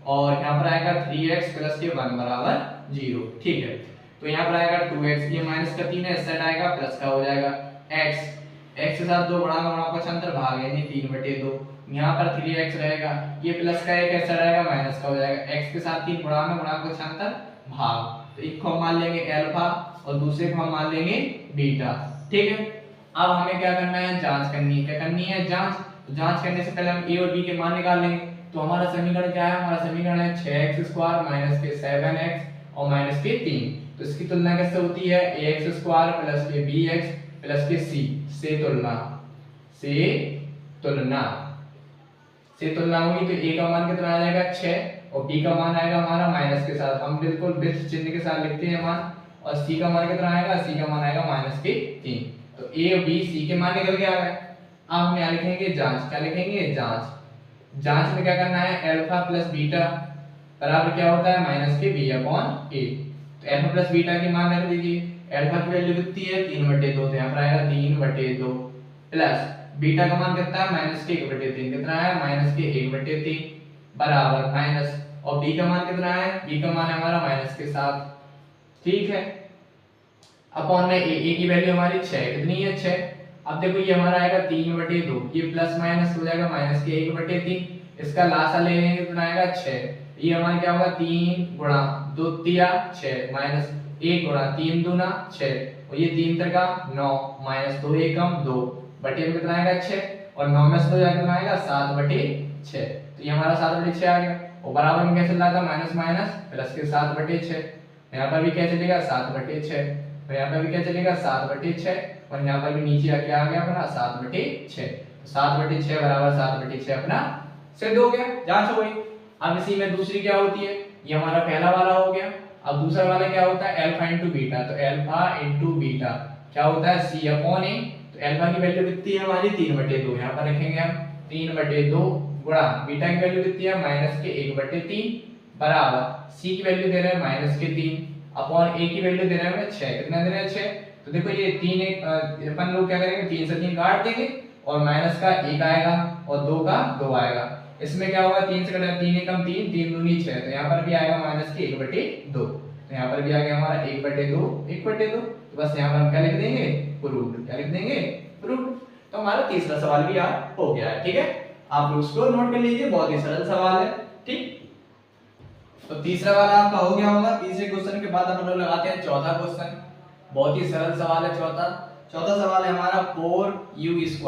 और यहाँ पर आएगा 3x प्लस के 1 बराबर 0। ठीक है, तो यहाँ पर आएगा 2x, ये माइनस का 3 है, इस साइड आएगा प्लस का हो जाएगा x, x के साथ 2 गुणा कुछ अंतर भाग यानी 3/2। यहाँ पर 3x रहेगा, ये प्लस का 1 ऐसा रहेगा माइनस का हो जाएगा, x के साथ 3 गुणा कुछ अंतर भाग। तो एक को हम मान लेंगे अल्फा और दूसरे को हम मान लेंगे बीटा। ठीक है, अब हमें क्या करना है, जांच करनी है। क्या करनी है, जांच। तो जांच करने से पहले हम a और b के मान निकाल लेंगे। तो हमारा समीकरण क्या है, हमारा समीकरण है 6x² - 7x और -3। तो इसकी तुलना कैसे होती है, ax² + bx + c से तुलना, से तुलना होगी। तो a का मान कितना आ जाएगा 6 और b का मान आएगा हमारा माइनस के साथ, हम बिल्कुल विथ चिन्ह के साथ लिखते हैं मान। और c का मान कितना आएगा, c का मान आएगा -3। तो a और b c के मान निकल के आ गए। अब हम यहाँ लिखेंगे जांच। क्या लिखेंगे, जांच। जांच में क्या करना है, अल्फा प्लस बीटा बराबर क्या होता है -b/a। तो अल्फा प्लस बीटा की मान रख दीजिए। अल्फा की वैल्यू कितनी है 3/2, तो यहाँ पर आएगा 3/2 प्लस बीटा का मान कितना है माइनस के 1/3 कितना है माइनस के 1/3 बराबर माइनस और बी का मान कितना है बी का मान है हमारा माइनस के 7 ठीक है अपॉन में ए की वैल्यू हमारी 6 कितनी है 6 अब देखो ये हमारा आएगा 3/2 ये प्लस माइनस हो जाएगा माइनस के 1/3 इसका लासा ले लेंगे कितना आएगा 6 ये हमारा क्या होगा 3 गुणा 2 तिया 6 माइनस 1 गुणा 3 दूना 6 और ये 3 त्रिका 9 माइनस 2 एकम 2 बटे में कितना आएगा 6 और 9 में से 2 जाएगा कितना आएगा 7/6 तो ये हमारा 7/6 आ गया और बराबर में क्या चल रहा था माइनस माइनस प्लस के 7/6 यहाँ पर भी क्या चलेगा 7/6 तो यहाँ पर भी क्या चलेगा 7/6 और यहाँ पर भी नीचे आके आ गया अपना 7/6 तो 7/6 बराबर 7/6 अपना सिद्ध हो गया जांच हो गई। अब इसी में दूसरी क्या होती है ये हमारा पहला वाला हो गया। अब दूसरा वाला क्या होता है अल्फा इनटू बीटा तो अल्फा इनटू बीटा क्या होता है c अपॉन a तो अल्फा की वैल्यू कितनी है हमारी 3/2 यहाँ पर रखेंगे हम 3/2 गुणा बीटा की वैल्यू कितनी है माइनस के 1/3 बराबर c की वैल्यू दे रहे हैं माइनस के 3 अपॉन a की वैल्यू दे रहे हैं 6 कितना दे रहे हैं 6 तो देखो ये 3 एक अपन लोग क्या करेंगे 3 से 3 काट देंगे और माइनस का 1 आएगा और 2 का 2 आएगा इसमें क्या होगा 3 से कटा 3 एकम 3 3 दूनी 6 तो यहाँ पर भी आएगा माइनस के 1/2 तो यहाँ पर भी आ गया हमारा 1/2 1/2 तो बस यहाँ पर हम क्या लिख देंगे प्रूव्ड क्या लिख देंगे प्रूव्ड तो हमारा तीसरा सवाल भी यार हो गया है ठीक है आप लोग उसको नोट कर लीजिए बहुत ही सरल सवाल है ठीक। तो तीसरा वाला आपका हो गया होगा। तीसरे क्वेश्चन के बाद हम लोग लगाते हैं चौथा क्वेश्चन बहुत ही सरल सवाल है चौथा सवाल है हमारा 4u²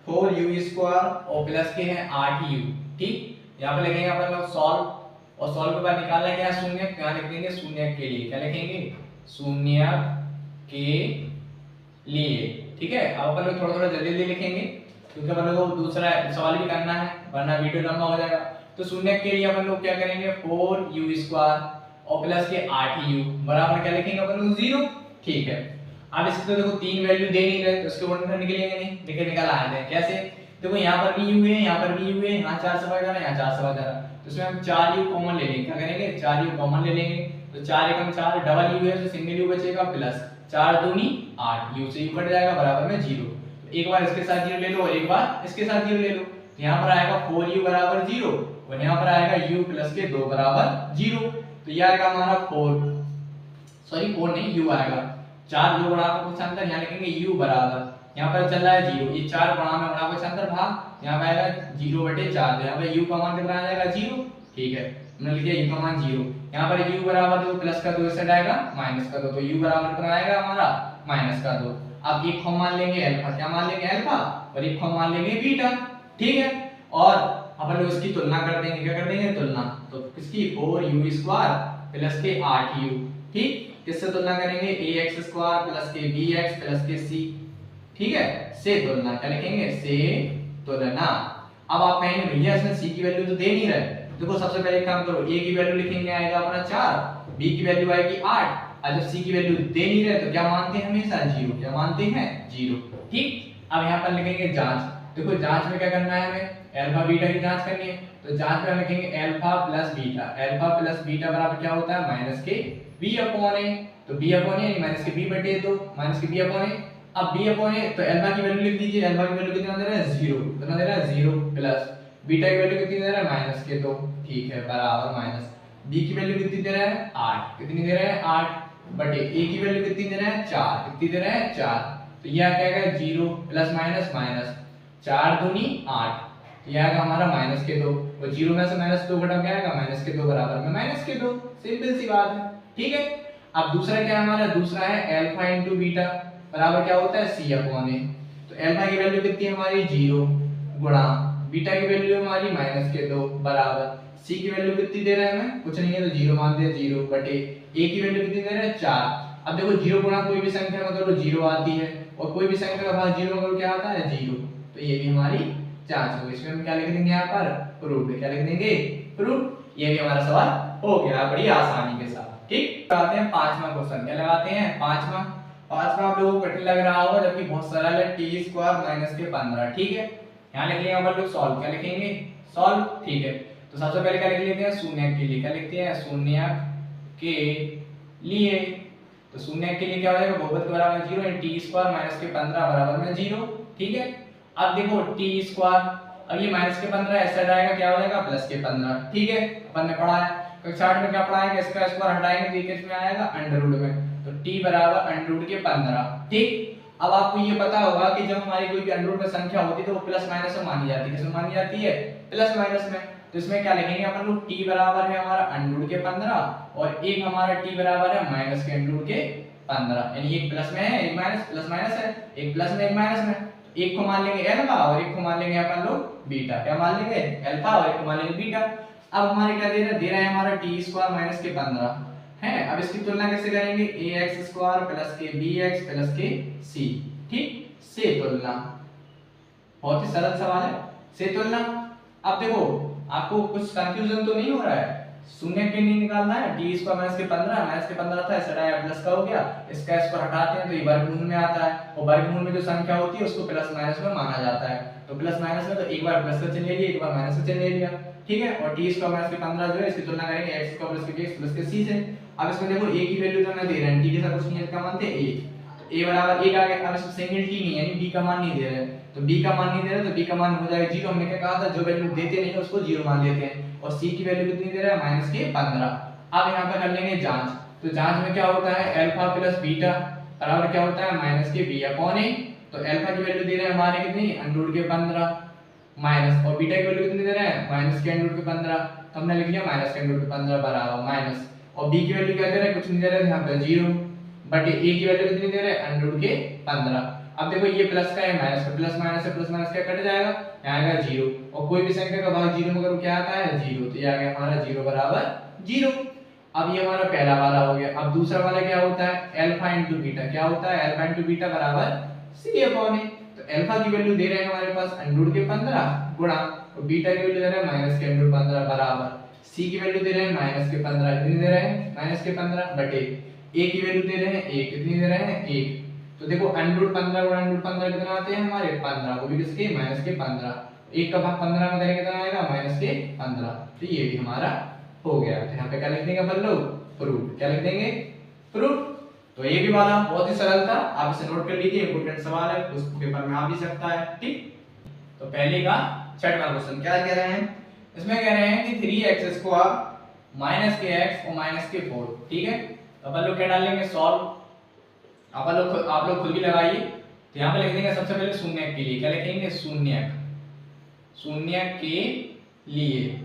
और प्लस के हैं 8u ठीक यहाँ पे लिखेंगे अपन लोग सॉल्व और सॉल्व के बाद निकालना है क्या शून्य यहाँ लिख देंगे शून्य के लिए क्या लिखेंगे शून्य के लिए ठीक है। अब अपन लोग थोड़ा थोड़ा जल्दी जल्दी लिखेंगे क्योंकि अपन लोग को दूसरा सवाल भी करना है वरना वीडियो लंबा हो जाएगा। तो शून्य के लिए अपन लोग क्या करेंगे 4u² और प्लस के 8u बराबर क्या लिखेंगे अपन लोग 0 ठीक है। अब इसको तो देखो तीन वैल्यू दे नहीं रहे तो इसके उल्टा निकलेंगे नहीं निकल आए हैं कैसे देखो यहाँ पर भी u है यहाँ पर भी u है यहाँ 4 सवा जा रहा है यहाँ 4 सवा जा रहा है तो इसमें हम 4u कॉमन ले लेंगे क्या करेंगे 4u कॉमन ले लेंगे तो 4 एकम 4 डबल u है तो सिंगल u बचेगा प्लस 4 दूनी 8 u से u कट जाएगा बराबर में 0 एक बार इसके साथ 0 ले लो और एक बार इसके साथ 0 ले लो तो यहाँ पर आएगा 4u बराबर 0 और यहाँ पर आएगा u प्लस के 2 बराबर 0 तो ये आएगा हमारा 4 नहीं u आएगा 4 जो बड़ा कुछ अंतर यहाँ लिखेंगे u बराबर यहाँ पर चल रहा है 0 ये 4 बड़ा में बड़ा कुछ अंतर भाग यहाँ पे आएगा 0/4 तो यहाँ पे u का मान कितना आ जाएगा 0 ठीक है हमने लिख दिया u का मान 0 यहाँ पर u बराबर 2 प्लस का 2 इससे आएगा माइनस का 2 तो u बराबर कितना आएगा हमारा माइनस का 2। अब एक हम मान लेंगे अल्फा क्या मान लेंगे अल्फा और एक हम मान लेंगे बीटा ठीक है और अपन लोग इसकी तुलना कर देंगे क्या कर देंगे तुलना तो किसकी 4u² प्लस के 8u ठीक किससे तुलना करेंगे ax² प्लस के bx प्लस के c ठीक है से तुलना क्या लिखेंगे से तुलना। अब आप कहेंगे भैया इसमें c की वैल्यू तो दे नहीं रहे देखो सबसे पहले एक काम करो a की वैल्यू लिखेंगे आएगा अपना 4 b की वैल्यू आएगी 8 और जब c की वैल्यू दे नहीं रहे तो क्या मानते हैं हमेशा 0 क्या मानते हैं 0 ठीक। अब यहाँ पर लिखेंगे जांच देखो जांच में क्या करना है हमें अल्फा बीटा की जांच करनी है तो जांच में हम लिखेंगे अल्फा प्लस बीटा बराबर क्या होता है माइनस के b अपॉन a तो b अपॉन a माइनस के b/2 माइनस के b अपॉन a अब b अपॉन a तो अल्फा की वैल्यू लिख दीजिए अल्फा की वैल्यू कितना दे रहा है 0 कितना दे रहा है 0 प्लस बीटा की वैल्यू कितनी दे रहा है माइनस के 2 ठीक है बराबर माइनस b की वैल्यू कितनी दे रहा है 8 कितनी दे रहा है 8 बटे a की वैल्यू कितनी दे रहा है 4 कितनी दे रहा है 4 तो यह क्या आएगा 0 प्लस माइनस माइनस 4 दूनी 8 यह आएगा हमारा माइनस के 2 और 0 में से माइनस 2 घटा क्या आएगा माइनस के 2 बराबर में माइनस के 2 सिंपल सी बात है ठीक है। अब दूसरा क्या है हमारा दूसरा है अल्फा इनटू बीटा बराबर क्या होता है c अपॉन a तो अल्फा की वैल्यू कितनी है हमारी 0 गुणा बीटा की वैल्यू हमारी माइनस के 2 बराबर c की वैल्यू कितनी दे रहा है हमें कुछ नहीं है तो 0 मान दिया 0 बटे a की वैल्यू कितनी दे रहा है 4। अब देखो 0 गुणा कोई भी संख्या मतलब 0 आती है और कोई भी संख्या का भाग 0 मतलब क्या आता है 0 तो ये भी हमारी जांच होगी। इसमें हम क्या लिख देंगे यहाँ पर प्रूफ क्या लिख देंगे प्रूफ ये भी हमारा सवाल हो गया बड़ी आसानी के साथ ठीक। आते हैं पांचवा क्वेश्चन क्या लगाते हैं पांचवा आप लोगों को कठिन लग रहा होगा जबकि बहुत सरल है t² माइनस के 15 ठीक है। यहाँ लिख लिया हम लोग सॉल्व क्या लिखेंगे सॉल्व ठीक है। तो सबसे पहले क्या लिख लेते हैं शून्य के लिए क्या लिखते हैं शून्य के लिए तो शून्य के लिए क्या हो जाएगा बहुपद के बराबर 0 t² माइनस के 15 बराबर में 0 ठीक है। अब देखो टी स्क्वायर, अब ये माइनस के 15 ऐसा जाएगा क्या हो जाएगा प्लस के 15, ठीक है अपन ने पढ़ा है कक्षा 8 में क्या पढ़ा है कि इसका स्क्वायर हटाएंगे तो ये किस में आएगा अंडर रूट में, तो t बराबर अंडर रूट के 15, ठीक। अब आपको ये पता होगा कि जब हमारी कोई भी अंडर रूट में संख्या होती है तो वो प्लस माइनस में मानी जाती है, किसमें मानी जाती है प्लस माइनस में, तो इसमें क्या लिखेंगे अपन लोग t बराबर है हमारा अंडर रूट के 15 और एक हमारा t बराबर है माइनस के अंडर रूट के 15, यानी एक प्लस में है एक माइनस, प्लस माइनस है एक प्लस में एक माइनस में, एक को मान लेंगे अल्फा और एक को मान लेंगे अपन लोग बीटा, क्या मान लेंगे अल्फा और एक को मान लेंगे बीटा। अब हमारे क्या दे रहा है हमारा टी स्क्वायर माइनस के 15 है, अब इसकी तुलना कैसे करेंगे ए एक्स स्क्वायर प्लस के बी एक्स प्लस के सी, ठीक से तुलना, बहुत ही सरल सवाल है से तुलना। अब देखो आपको कुछ कंफ्यूजन तो नहीं हो रहा है, शून्य के नहीं निकालना है, टी स्क्वायर माइनस के 15 था इसका प्लस का हो गया, इसका स्क्वायर हटाते हैं तो ये वर्गमूल में आता है और वर्गमूल में जो संख्या होती है उसको प्लस माइनस में माना जाता है, तो प्लस माइनस में तो एक बार प्लस का चिन्ह ले लिया एक बार माइनस का चिन्ह ले लिया, ठीक है। और टी स्क्वायर माइनस के 15 जो है इसकी तुलना करेंगे एक्स स्क्वायर प्लस के बी एक्स प्लस के सी से। अब इसमें देखो a की वैल्यू तो मैं दे रहा हूं, t के साथ कुछ नहीं है, इसका मान थे a, तो a बराबर 1 आ गया। अब इसमें सिंगल t नहीं है यानी b का मान नहीं दे रहे, तो b का मान नहीं दे रहे तो b का मान हो जाएगा 0, हमने क्या कहा था जो वैल्यू देते नहीं है उसको 0 मान लेते हैं, और c की वैल्यू कितनी दे रहा है माइनस के 15। अब यहां पर कर लेंगे जांच, तो जांच में क्या होता है अल्फा प्लस बीटा बराबर क्या होता है माइनस के b अपॉन a, तो अल्फा की वैल्यू दे रहे हैं हमारे कितनी अंडर रूट के 15 माइनस, और बीटा की वैल्यू कितनी दे रहे हैं माइनस के अंडर रूट के 15, तो हमने लिख लिया माइनस के अंडर रूट के 15 बराबर माइनस, और b की वैल्यू क्या दे रहे हैं कुछ नहीं दे रहे, यहां पे 0 बटे a की वैल्यू कितनी दे रहे हैं अंडर रूट के 15। अब देखो ये प्लस का है माइनस का, प्लस माइनस से प्लस माइनस क्या कट जाएगा, यहाँ आएगा 0, और कोई भी संख्या का भाग 0 में करो क्या आता है 0, तो ये आ गया हमारा 0 बराबर 0। अब ये हमारा पहला वाला हो गया। अब दूसरा वाला क्या होता है अल्फा इनटू बीटा, क्या होता है अल्फा इनटू बीटा बराबर c अपॉन a, तो अल्फा की वैल्यू दे रहे हैं हमारे पास अंडर रूट के 15 गुणा, और बीटा की वैल्यू दे रहे हैं माइनस के अंडर रूट 15 बराबर c की वैल्यू दे रहे हैं माइनस के 15, कितनी दे रहे हैं माइनस के 15 बटे a की वैल्यू दे रहे हैं 1, कितनी दे रहे हैं 1, तो देखो अंडर रूट 15 गुणा अंडर रूट 15 कितना आते हैं हमारे 15, वो भी किसके माइनस के 15, 1 का भाग 15 में करेंगे कितना आएगा माइनस के 15, तो ये भी हमारा हो गया। तो यहाँ पे क्या लिख देंगे अपन लोग प्रूफ, क्या लिख देंगे प्रूफ। तो ये भी वाला बहुत ही सरल था, आप इसे नोट कर लीजिए, इंपॉर्टेंट सवाल है, उस पेपर में आ भी सकता है, ठीक। तो पहले का छठवां क्वेश्चन क्या कह रहे हैं, इसमें कह रहे हैं कि 3x स्क्वायर माइनस के x और माइनस के 4, ठीक है। तो अपन लोग क्या डालेंगे सॉल्व, आप लोग खुद भी लगाइए, तो यहाँ पे लिख देंगे सबसे पहले शून्य के लिए, क्या लिखेंगे शून्य, शून्य के लिए,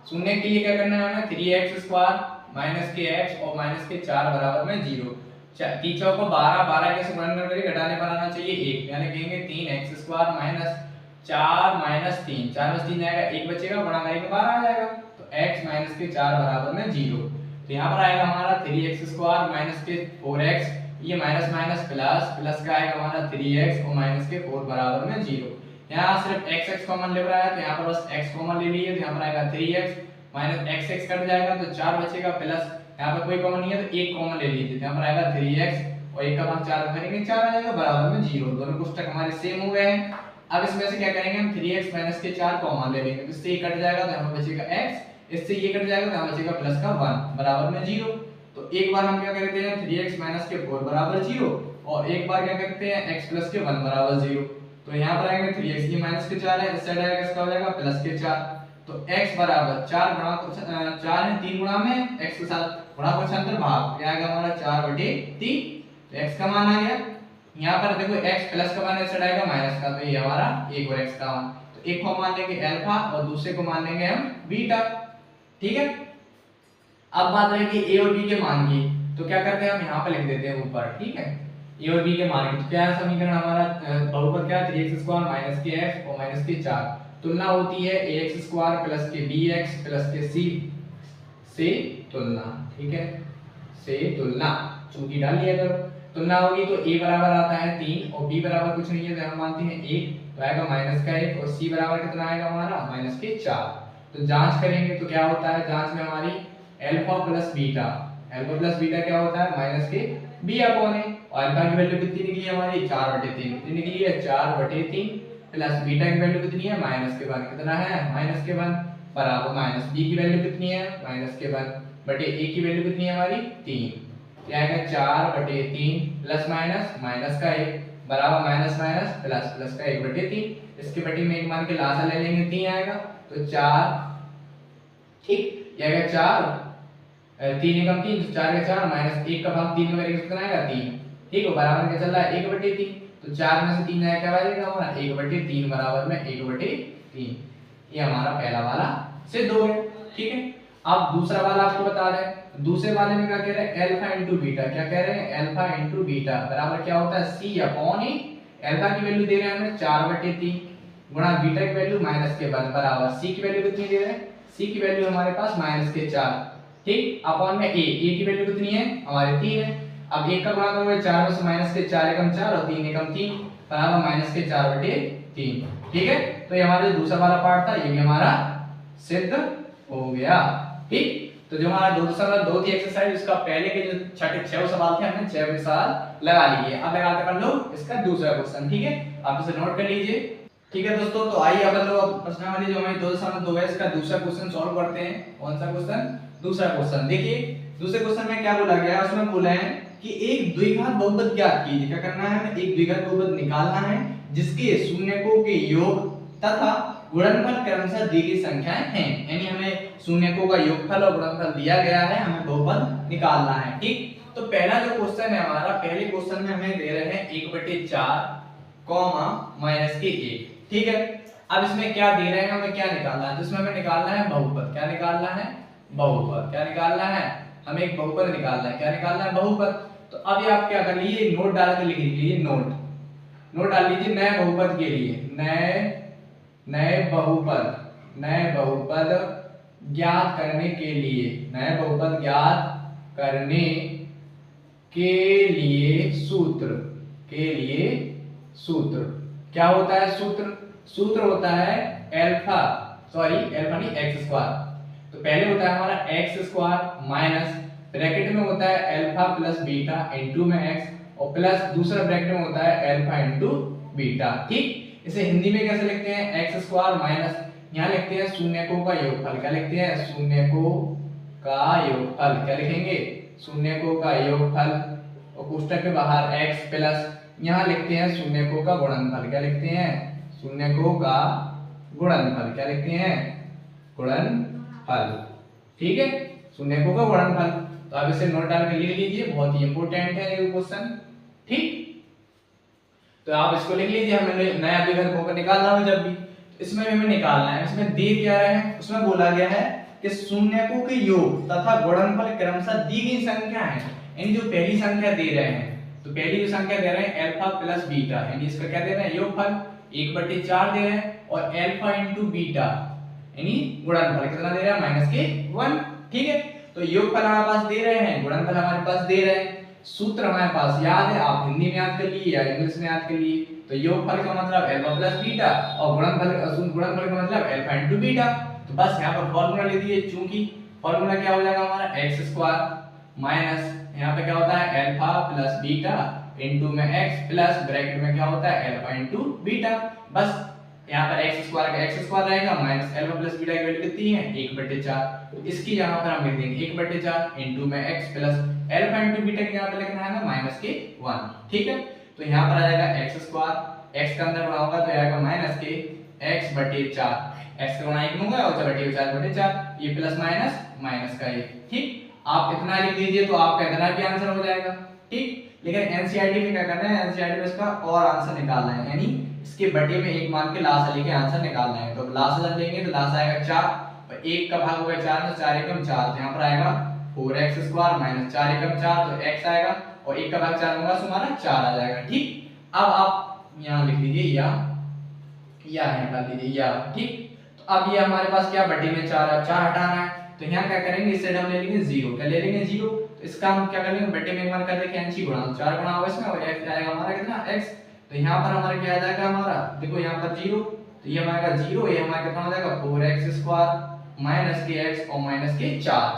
शून्य के लिए क्या करना है हमें 3x स्क्वायर माइनस के x और माइनस के 4 बराबर में 0, 3 चौको 12, 12 कैसे गुणन करके घटाने पर आना चाहिए 1, यानी लिखेंगे 3x स्क्वायर माइनस 4 माइनस 3, 4 में 3 जाएगा 1 बचेगा, गुणा करेंगे 12 आ जाएगा, तो x माइनस के 4 बराबर में 0, तो यहाँ पर आएगा हमारा 3x स्क्वायर माइनस के 4x, ये माइनस माइनस प्लस, प्लस का आएगा हमारा 3x और माइनस के 4 बराबर में 0, यहाँ सिर्फ x कॉमन ले रहा है तो यहाँ पर बस x कॉमन ले लीजिए, तो यहाँ पर आएगा 3x माइनस x कट जाएगा तो 4 बचेगा, प्लस यहाँ पर कोई कॉमन नहीं है तो 1 कॉमन ले लीजिए, तो यहाँ पर आएगा 3x और 1 का भाग 4 करेंगे 4 आ जाएगा बराबर में 0, दोनों कोष्ठक हमारे सेम हो गए हैं। अब इसमें से क्या करेंगे हम 3x माइनस के 4 कॉमन ले लेंगे, तो इससे ये कट जाएगा तो यहाँ पर बचेगा x, इससे ये कट जाएगा तो यहाँ बचेगा प्लस का 1 बराबर में 0, तो एक बार हम क्या करते हैं 3x माइनस के 4 बराबर 0 और एक बार क्या करते हैं x प्लस के 1 बराबर 0, तो यहाँ पर आएंगे 3x की माइनस के 4 है, इस साइड आएगा इसका हो जाएगा प्लस के 4, तो x बराबर 4 गुणा 4 है 3 गुणा में x के साथ गुणा पक्षांतर भाग, क्या आएगा हमारा 4/3, तो x का मान आ गया। यहाँ पर देखो x प्लस का मान इस साइड आएगा माइनस का, तो ये हमारा 1 और x का मान, तो एक को मान लेंगे अल्फा और दूसरे को मान लेंगे हम बीटा, ठीक है। अब बात रहेगी a और b के मान की, तो क्या करते हैं हम यहाँ पे लिख देते हैं ऊपर, ठीक है a और b के मान की, तो क्या है समीकरण हमारा बहुपद क्या है 3x स्क्वायर माइनस के x और माइनस के 4, तुलना होती है ax स्क्वायर प्लस के bx प्लस के c से तुलना, ठीक है से तुलना, चूंकि डाल लिया करो, तुलना होगी तो a बराबर आता है 3 और b बराबर कुछ नहीं है तो हम मानते हैं 1, तो आएगा माइनस का 1 और c बराबर कितना आएगा हमारा माइनस के 4, तो जांच करेंगे तो क्या होता है जांच में हमारी अल्फा प्लस बीटा क्या होता है माइनस के b अपॉन a, और अल्फा की वैल्यू कितनी निकली हमारी 4/3, कितनी निकली है 4/3, प्लस बीटा की वैल्यू कितनी है माइनस के 1, कितना है माइनस के 1 बराबर माइनस b की वैल्यू कितनी है माइनस के 1 बटे a की वैल्यू कितनी है हमारी 3, क्या आएगा 4/3 प्लस माइनस माइनस का 1 बराबर माइनस माइनस प्लस प्लस का 1/3, इसके बटे में 1 मान के लासा ले लेंगे 3 आएगा, तो 4, ठीक, ये आएगा 4, 3 एकम 3, तो 4 का 4 माइनस 1 का भाग 3 में करेंगे कितना आएगा 3, ठीक है, बराबर क्या चल रहा है 1/3, तो 4 में से 3 जाएगा क्या बचेगा हमारा 1/3 बराबर में 1/3, ये हमारा पहला वाला सिद्ध हो गया, ठीक है। अब दूसरा वाला आपको बता रहे हैं, दूसरे वाले में क्या कह रहे हैं अल्फा इंटू बीटा, क्या कह रहे हैं अल्फा इंटू बीटा बराबर क्या होता है c अपॉन ए, अल्फा की वैल्यू दे रहे हैं हमें 4/3 गुणा बीटा की वैल्यू माइनस के 1 बराबर c की वैल्यू कितनी दे रहे हैं, c की वैल्यू हमारे पास माइनस के 4, ठीक, अपॉन में a की वैल्यू कितनी है हमारे 3 है। अब 1 का गुणा करोगे 4 में से माइनस के 4 एकम 4 और 3 एकम 3 बराबर माइनस के 4/3, ठीक है। तो ये हमारा जो दूसरा वाला पार्ट था ये भी हमारा सिद्ध हो गया, ठीक। तो जो हमारा दूसरा 2 थी एक्सरसाइज, उसका पहले के जो छठे 6 सवाल थे हमने 6 सवाल लगा लिए। अब लगाते अपन लोग इसका दूसरा क्वेश्चन, ठीक है, आप इसे नोट कर लीजिए, ठीक है दोस्तों। तो आइए अपन लोग प्रश्नावली जो हमारी 2 है इसका दूसरा क्वेश्चन सॉल्व करते हैं। कौन सा क्वेश्चन, दूसरा क्वेश्चन। देखिए दूसरे क्वेश्चन में क्या बोला गया है, उसमें बोला है कि एक द्विघात बहुपद ज्ञात कीजिए। क्या करना है हमें, एक द्विघात बहुपद निकालना है जिसके शून्यकों के योग तथा गुणनफल क्रमशः दी गई संख्याएं हैं, यानी हमें शून्यकों का योगफल और गुणनफल दिया गया है, हमें बहुपद निकालना है, ठीक। तो पहला जो क्वेश्चन है हमारा, पहले क्वेश्चन में हमें दे रहे हैं 1/4 कॉमा माइनस के 1, ठीक है। अब इसमें क्या दे रहे हैं, हमें क्या निकालना है, जिसमें हमें निकालना है बहुपद। क्या निकालना है, बहुपद। क्या निकालना है, हमें एक बहुपद निकालना है। क्या निकालना है, बहुपद। तो अब ये आप क्या कर लीजिए, नोट डाल के लिख लीजिए, नोट डाल लीजिए नए बहुपद के लिए, नए बहुपद ज्ञात करने के लिए, नए बहुपद ज्ञात करने के लिए सूत्र क्या होता है, सूत्र होता है अल्फा नहीं एक्स स्क्वायर। तो पहले होता है हमारा एक्स स्क्वायर माइनस ब्रैकेट में होता है अल्फा प्लस बीटा इनटू में एक्स, और प्लस दूसरा ब्रैकेट में होता है अल्फा इनटू बीटा, ठीक। इसे हिंदी में कैसे लिखते हैं, एक्स स्क्वायर माइनस, यहाँ लिखते हैं शून्यकों का योगफल। क्या लिखते हैं, शून्यकों का योगफल। क्या लिखेंगे, शून्यकों का योगफल, और कोष्ठक के बाहर x प्लस, यहाँ लिखते हैं शून्यकों का गुणनफल। क्या लिखते हैं, शून्यकों का गुणनफल। क्या लिखते हैं, गुणनफल, ठीक है, शून्यकों का गुणनफल। तो आप इसे नोट डाल के लिख लीजिए, बहुत ही इंपॉर्टेंट है ये क्वेश्चन, ठीक। तो आप इसको लिख लीजिए, हमें नया द्विघात बहुपद निकालना हो जब भी, इसमें हमें निकालना है। इसमें दे क्या रहे हैं, उसमें बोला गया है कि शून्यकों के योग तथा गुणनफल क्रमशः दी गई संख्या है, यानी जो पहली संख्या दे रहे हैं, तो पहली जो संख्या दे रहे हैं अल्फा प्लस बीटा, यानी इसका क्या दे रहे हैं, योगफल 1/4 दे रहे हैं, और अल्फा इनटू बीटा यानी गुणनफल कितना दे रहे हैं, माइनस के 1, ठीक है। तो योगफल हमारे पास दे रहे हैं, गुणनफल हमारे पास दे रहे हैं, सूत्र हमारे पास याद है, आप हिंदी में याद कर लिए या इंग्लिश में याद कर लिए। तो योगफल का मतलब अल्फा प्लस बीटा और गुणनफल का मतलब अल्फा इनटू बीटा। तो बस यहाँ पर फॉर्मूला ले दीजिए, चूंकि फॉर्मूला क्या हो जाएगा हमारा एक्स स्क्वायर माइनस यहाँ पे क्या होता है अल्फा प्लस बीटा इनटू में एक्स प्लस ब्रैकेट में क्या होता है अल्फा इनटू बीटा। बस यहाँ पर एक्स स्क्वायर का एक्स स्क्वायर रहेगा माइनस अल्फा प्लस बीटा की वैल्यू कितनी है 1/4। तो इसकी यहाँ पर हम लिख देंगे 1/4 इनटू में x plus alpha into beta की यहाँ पे लिखना है ना माइनस के 1, ठीक है। तो यहाँ पर आ जाएगा एक्स स्क्वायर, एक्स का अंदर गुणा होगा तो आएगा माइनस के x/4, x का गुणा 1 होगा और 4/4, ये प्लस माइनस माइनस का ये, ठीक। आप इतना लिख दीजिए तो आपका इतना भी आंसर हो जाएगा, ठीक। लेकिन एनसीईआरटी में क्या करना है, एनसीईआरटी में इसका और आंसर निकालना है, यानी इसके बटे में 1 मान के लासा लेके आंसर निकालना है। तो लासा जब लेंगे तो लासा आएगा 4 और 1 का भाग होगा 4 में, 4 एकम 4, तो यहाँ पर आएगा 4x² माइनस 4 एकम 4, तो x आएगा और 1 का भाग 4 होगा तो हमारा 4 आ जाएगा, ठीक। अब आप यहाँ लिख लीजिए या निकाल लीजिए या, ठीक। तो अब ये हमारे पास क्या बटे में 4 है, 4 हटाना है तो यहाँ क्या करेंगे, इससे हम ले लेंगे 0। क्या ले लेंगे 0, तो इसका हम क्या करेंगे बटे में 1 मान कर देंगे एनसी गुणा 4 गुणा होगा इसमें और x आएगा हमारा कितना x। तो यहाँ पर हमारा क्या आ जाएगा हमारा, देखो यहाँ पर 0, तो ये हमारा 0, ये हमारा कितना हो जाएगा 4x² माइनस के x और माइनस के 4।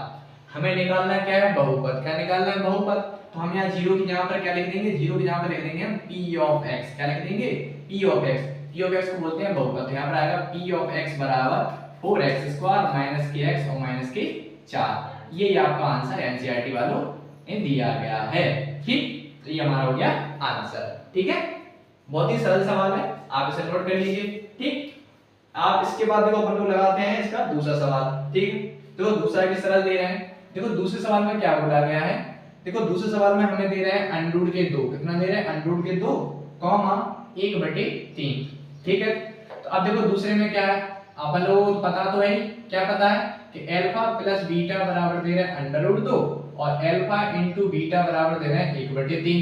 हमें निकालना क्या है बहुपद। क्या निकालना है बहुपद, तो हम यहाँ 0 की जगह पर क्या लिख देंगे, 0 की जगह पर लिख देंगे हम p ऑफ x। क्या लिख देंगे p of x, p of x को बोलते हैं बहुपद। तो यहाँ पर आएगा p ऑफ x बराबर 4x² माइनस के x और माइनस के 4। ये आपका आंसर एनसीईआरटी वालों ने दिया गया है, ठीक। तो ये हमारा हो गया आंसर, ठीक है। बहुत ही सरल सवाल है, आप इसे नोट कर लीजिए। ठीक। आप इसके बाद देखो अपन लोग लगाते हैं इसका दूसरा सवाल, ठीक। देखो दूसरा किस तरह दे रहे हैं, देखो दूसरे सवाल में क्या बोला गया है, देखो दूसरे सवाल में हमें दे रहे हैं अंडरूट के 2, कितना दे रहे हैं अंडरूट के 2 कॉमा 1/3, ठीक है। तो अब देखो दूसरे में क्या है, अपन लोगों को पता तो है, क्या पता है कि अल्फा प्लस बीटा बराबर दे रहे हैं अंडरूट 2 और अल्फा इंटू बीटा बराबर दे रहे हैं 1/3।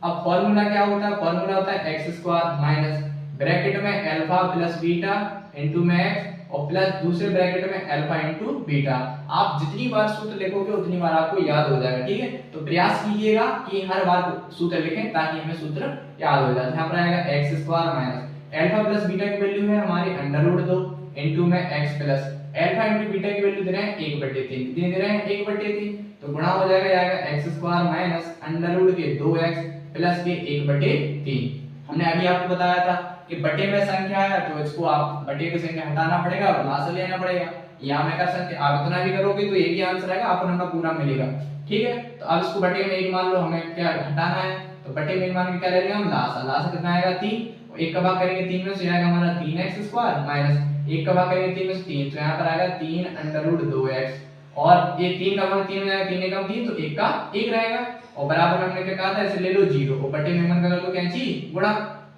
अब फॉर्मूला क्या होता है, फॉर्मूला होता है एक्स स्क्वायर माइनस ब्रैकेट में अल्फा प्लस बीटा इंटू में एक्स और प्लस दूसरे ब्रैकेट में अल्फा इंटू बीटा। आप जितनी बार सूत्र लिखोगे उतनी बार आपको याद हो जाएगा, ठीक है। तो प्रयास कीजिएगा कि हर बार सूत्र लिखें ताकि हमें सूत्र याद हो जाए। यहाँ पर आएगा x square minus alpha plus beta की वैल्यू है हमारी अंडररूट 2 इंटू में x plus alpha into beta की वैल्यू दे रहे हैं 1/3, कितनी दे रहे हैं 1/3, तो गुणा हो जाएगा एक्स स्क्वायर माइनस अंडररूट के 2x प्लस के 1/3। हमने अभी आपको बताया था कि बटे में संख्या है तो इसको आप बटे की संख्या हटाना पड़ेगा और लास्ट लेना पड़ेगा। यहाँ में कर सकते, आप इतना भी करोगे तो ये भी आंसर आएगा, आपको नंबर पूरा मिलेगा, ठीक है। तो अब इसको बटे में एक मान लो हमें क्या हटाना है, तो बटे में एक मान के क्या ले लेंगे हम लास्ट, लास्ट कितना आएगा 3 और 1 का भाग करेंगे 3 में से आएगा हमारा 3x स्क्वायर माइनस 1 का भाग करेंगे 3 में से 3, तो यहाँ पर आएगा 3 अंडररूट 2x और ये 3 का भाग 3 में आएगा 3 एकम 3 तो 1 का 1 रहेगा और बराबर में हमने क्या कहा था इसे ले लो 0 और बटे में मन कर लो कैंची गुणा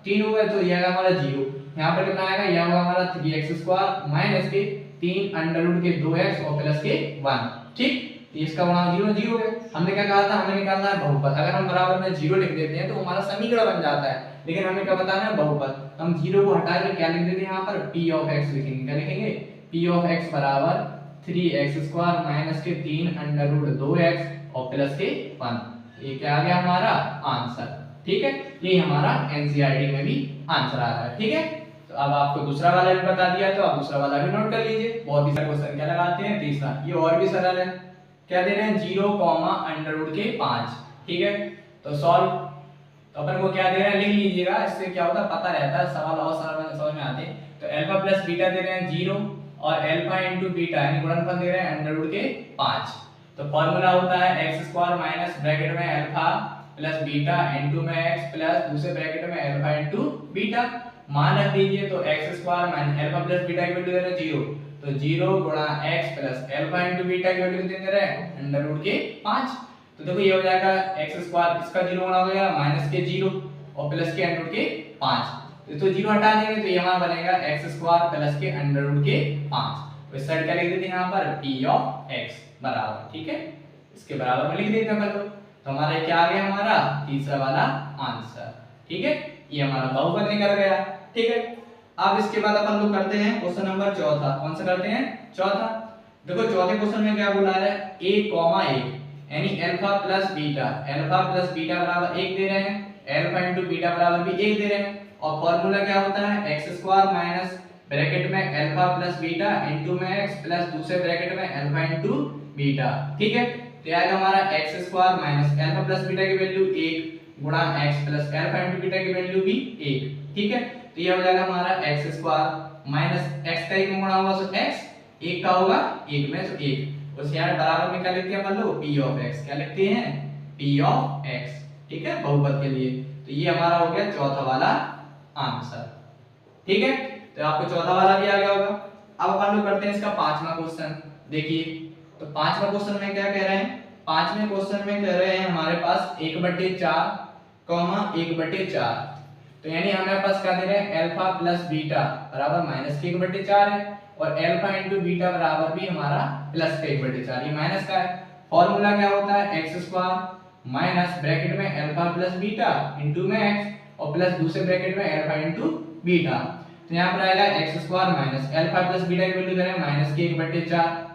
3 हो गया तो ये आएगा हमारा 0। यहाँ पर कितना आएगा, यह होगा हमारा 3x स्क्वायर माइनस के 3 अंडररूट के 2x और प्लस के 1, ठीक। तो इसका गुणा 0 0 हो गया। हमने क्या कहा था, हमें निकालना है बहुपद। अगर हम बराबर में 0 लिख देते हैं तो हमारा समीकरण बन जाता है, लेकिन हमें क्या बताना है बहुपद। तो हम 0 को हटा के क्या लिख देते हैं यहाँ पर p ऑफ x लिखेंगे, क्या लिखेंगे p ऑफ x बराबर 3x स्क्वायर माइनस के 3 अंडररूट 2x और प्लस के 1। ये क्या आ गया हमारा आंसर, ठीक है। ये हमारा एनसीईआरटी में भी आंसर आ रहा है, ठीक है। तो अब आपको दूसरा वाला भी बता दिया तो आप दूसरा वाला भी नोट कर लीजिए। बहुत ही सरल क्वेश्चन क्या लगाते हैं तीसरा, ये और भी सरल है। क्या दे रहे हैं 0 अंडररूट के 5, ठीक है। तो सॉल्व, तो अपन को क्या दे रहे हैं लिख लीजिएगा, इससे क्या होता है पता रहता है, सवाल और सरल समझ में आते हैं। तो अल्फा प्लस बीटा दे रहे हैं 0 और अल्फा इंटू बीटा यानी गुणनफल दे रहे हैं अंडररूट के 5। तो फॉर्मूला होता है एक्स स्क्वायर माइनस ब्रैकेट में अल्फा प्लस बीटा इंटू में एक्स प्लस दूसरे ब्रैकेट में अल्फा इंटू बीटा। मान रख दीजिए तो x square minus alpha plus beta की वैल्यू दे रहे हैं 0, तो 0 गुणा x plus alpha into beta की वैल्यू कितनी दे रहे हैं अंडररूट के 5। तो देखो ये हो जाएगा x स्क्वायर, इसका 0 गुणा हो गया माइनस के 0 और प्लस के अंडररूट के 5, तो 0 हटा देंगे तो ये हमारा बनेगा x स्क्वायर प्लस के अंडररूट के 5। तो इस साइड क्या लिख देते हैं यहाँ पर p ऑफ x बराबर, ठीक है, इसके बराबर में लिख देते हैं अपन लोग। तो हमारा क्या आ गया हमारा तीसरा वाला आंसर, ठीक है। ये हमारा बहुपद निकल गया, ठीक है। अब इसके बाद अपन लोग करते हैं क्वेश्चन नंबर चौथा। कौन सा करते हैं चौथा। देखो चौथे क्वेश्चन में क्या बोला है a, 1 यानी अल्फा प्लस बीटा बराबर 1 दे रहे हैं, अल्फा इंटू बीटा बराबर भी 1 दे रहे हैं और फॉर्मूला क्या होता है एक्स स्क्वायर माइनस ब्रैकेट में अल्फा प्लस बीटा इंटू में एक्स प्लस दूसरे ब्रैकेट में अल्फा इंटू बीटा, ठीक है। तो आएगा हमारा x square minus alpha plus beta की वैल्यू 1 गुणा x plus alpha into beta की वैल्यू भी 1, ठीक है। तो ये हो जाएगा हमारा एक्स स्क्वायर माइनस एक्स का 1 में गुणा होगा तो एक्स 1 का होगा 1 में तो 1, उस यहाँ बराबर में क्या लिखते हैं अपन लोग p ऑफ x, क्या लिखते हैं p ऑफ x, ठीक है, बहुपद के लिए। तो ये हमारा हो गया चौथा वाला आंसर, ठीक है। तो आपको चौथा वाला भी आ गया होगा। अब अपन लोग करते हैं इसका पांचवा क्वेश्चन। देखिए तो पांचवा क्वेश्चन में क्या कह रहे हैं, पांचवें क्वेश्चन में कह रहे हैं हमारे पास 1/4 1/4, तो यानी हमारे पास क्या दे रहे हैं अल्फा प्लस बीटा बराबर माइनस के 1/4 है और अल्फा इंटू बीटा बराबर भी हमारा प्लस के 1/4, ये माइनस का है। फॉर्मूला क्या होता है एक्स स्क्वायर माइनस ब्रैकेट में अल्फा प्लस बीटा इंटू में एक्स और प्लस दूसरे ब्रैकेट में अल्फा इंटू बीटा। तो यहाँ पर आएगा x square minus alpha plus beta की वैल्यू दे रहे हैं माइनस के 1/4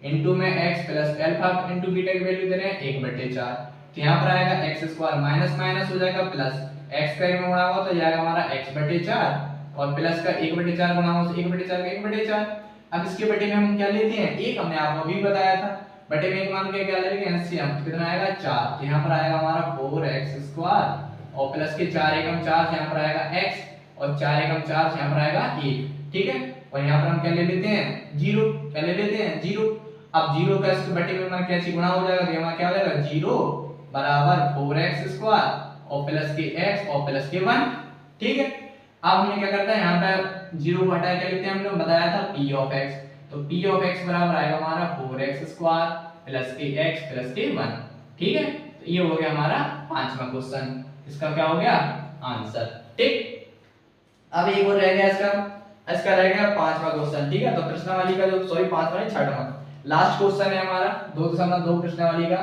इंटू में x plus alpha into beta की वैल्यू दे रहे हैं 1/4। तो यहाँ पर आएगा एक्स स्क्वायर माइनस माइनस हो जाएगा प्लस, एक्स का 1 में गुणा होगा तो जाएगा हमारा x/4 और प्लस का 1/4 गुणा होगा तो 1/4 का 1/4। अब इसके बटे में हम क्या लेते हैं एक, हमने आपको अभी बताया था बटे में एक मान के क्या लेंगे एलसीएम, कितना आएगा 4, तो यहाँ पर आएगा हमारा 4x² और प्लस के 4 एकम 4 यहाँ पर आएगा x और 4 एकम 4 यहाँ पर आएगा 1, ठीक है। और यहाँ पर हम क्या ले लेते हैं 0, क्या ले लेते हैं 0। अब 0 का इसके बटे में मान कैसे गुणा हो जाएगा तो यहाँ क्या हो जाएगा 0 बराबर 4x² और प्लस के x और प्लस के 1, ठीक है। अब हमने क्या करता है, यहाँ पे 0 को हटा के क्या लिखते हैं, हमने बताया था p ऑफ x, तो p ऑफ x बराबर आएगा हमारा 4x² plus ax plus a1। ठीक है, तो ये हो गया हमारा पांचवा क्वेश्चन, इसका क्या हो गया आंसर। ठीक, अब एक और रह गया इसका रह गया पांचवा क्वेश्चन। ठीक है, तो प्रश्नावली का जो सॉरी पांचवा नहीं छठवां लास्ट क्वेश्चन है हमारा 2.2 प्रश्नावली का।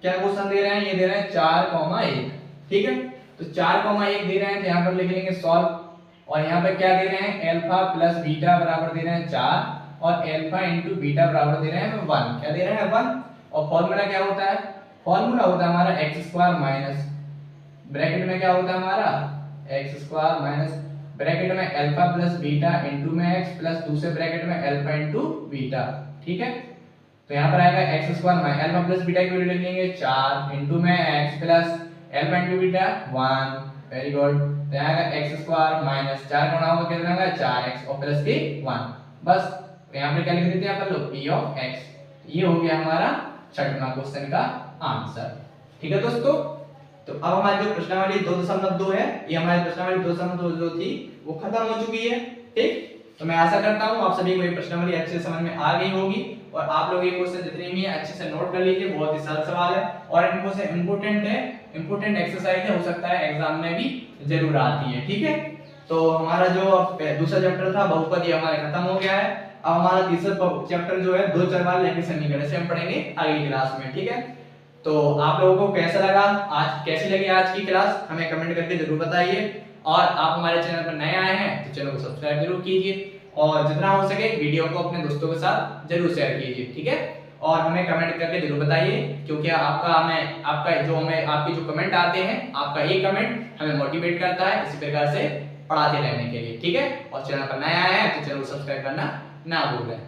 क्या क्वेश्चन दे रहे हैं, ये दे रहे हैं 4,1। ठीक है, तो 4,1 दे रहे हैं, तो यहाँ पर लिख लेंगे सॉल्व, और यहाँ पे क्या दे रहे हैं, अल्फा प्लस बीटा बराबर दे रहे हैं 4 और अल्फा इंटू बीटा बराबर दे रहे हैं 1। क्या दे रहे हैं 1, और फॉर्मूला क्या होता है, फॉर्मूला होता है हमारा x² माइनस ब्रैकेट में क्या होता है हमारा x² माइनस ब्रैकेट में अल्फा प्लस बीटा इंटू में x प्लस दूसरे ब्रैकेट में अल्फा इंटू बीटा। ठीक है, तो यहाँ पर आएगा x² minus alpha plus beta की वैल्यू लिख लेंगे 4 इंटू में x plus alpha into beta 1। Very good, तो यहाँ आएगा x² माइनस 4 गुणा होगा कितना आएगा 4x और प्लस के 1। बस, तो यहाँ पे क्या लिख देते हैं अपन लोग p ऑफ x। ये हो गया हमारा छठवां क्वेश्चन का आंसर। ठीक है दोस्तों, तो अब हमारी जो प्रश्नावली 2.2 है, ये हमारी प्रश्नावली 2.2 जो थी वो खत्म हो चुकी है। ठीक, तो मैं आशा करता हूँ आप सभी को ये प्रश्नावली अच्छे से समझ में आ गई होगी, और आप लोग ये क्वेश्चन जितने भी हैं अच्छे से नोट कर लीजिए। बहुत ही सरल सवाल है और इनको से इंपॉर्टेंट है, इंपॉर्टेंट एक्सरसाइज है, हो सकता है एग्जाम में भी जरूर आती है। ठीक है, तो हमारा जो दूसरा चैप्टर था बहुपद, ये हमारा खत्म हो गया है। अब हमारा तीसरा चैप्टर जो है दो चर वाले लैखिक समीकरण से हम पढ़ेंगे अगली क्लास में। ठीक है, तो आप लोगों को कैसा लगा, आज कैसी लगी आज की क्लास, हमें कमेंट करके जरूर बताइए। और आप हमारे चैनल पर नए आए हैं तो चैनल को सब्सक्राइब जरूर कीजिए, और जितना हो सके वीडियो को अपने दोस्तों के साथ जरूर शेयर कीजिए। ठीक है, और हमें कमेंट करके जरूर बताइए, क्योंकि आपका आपके जो कमेंट आते हैं, आपका एक कमेंट हमें मोटिवेट करता है इसी प्रकार से पढ़ाते रहने के लिए। ठीक है, और चैनल पर नए आए हैं तो चैनल को सब्सक्राइब करना ना भूलें।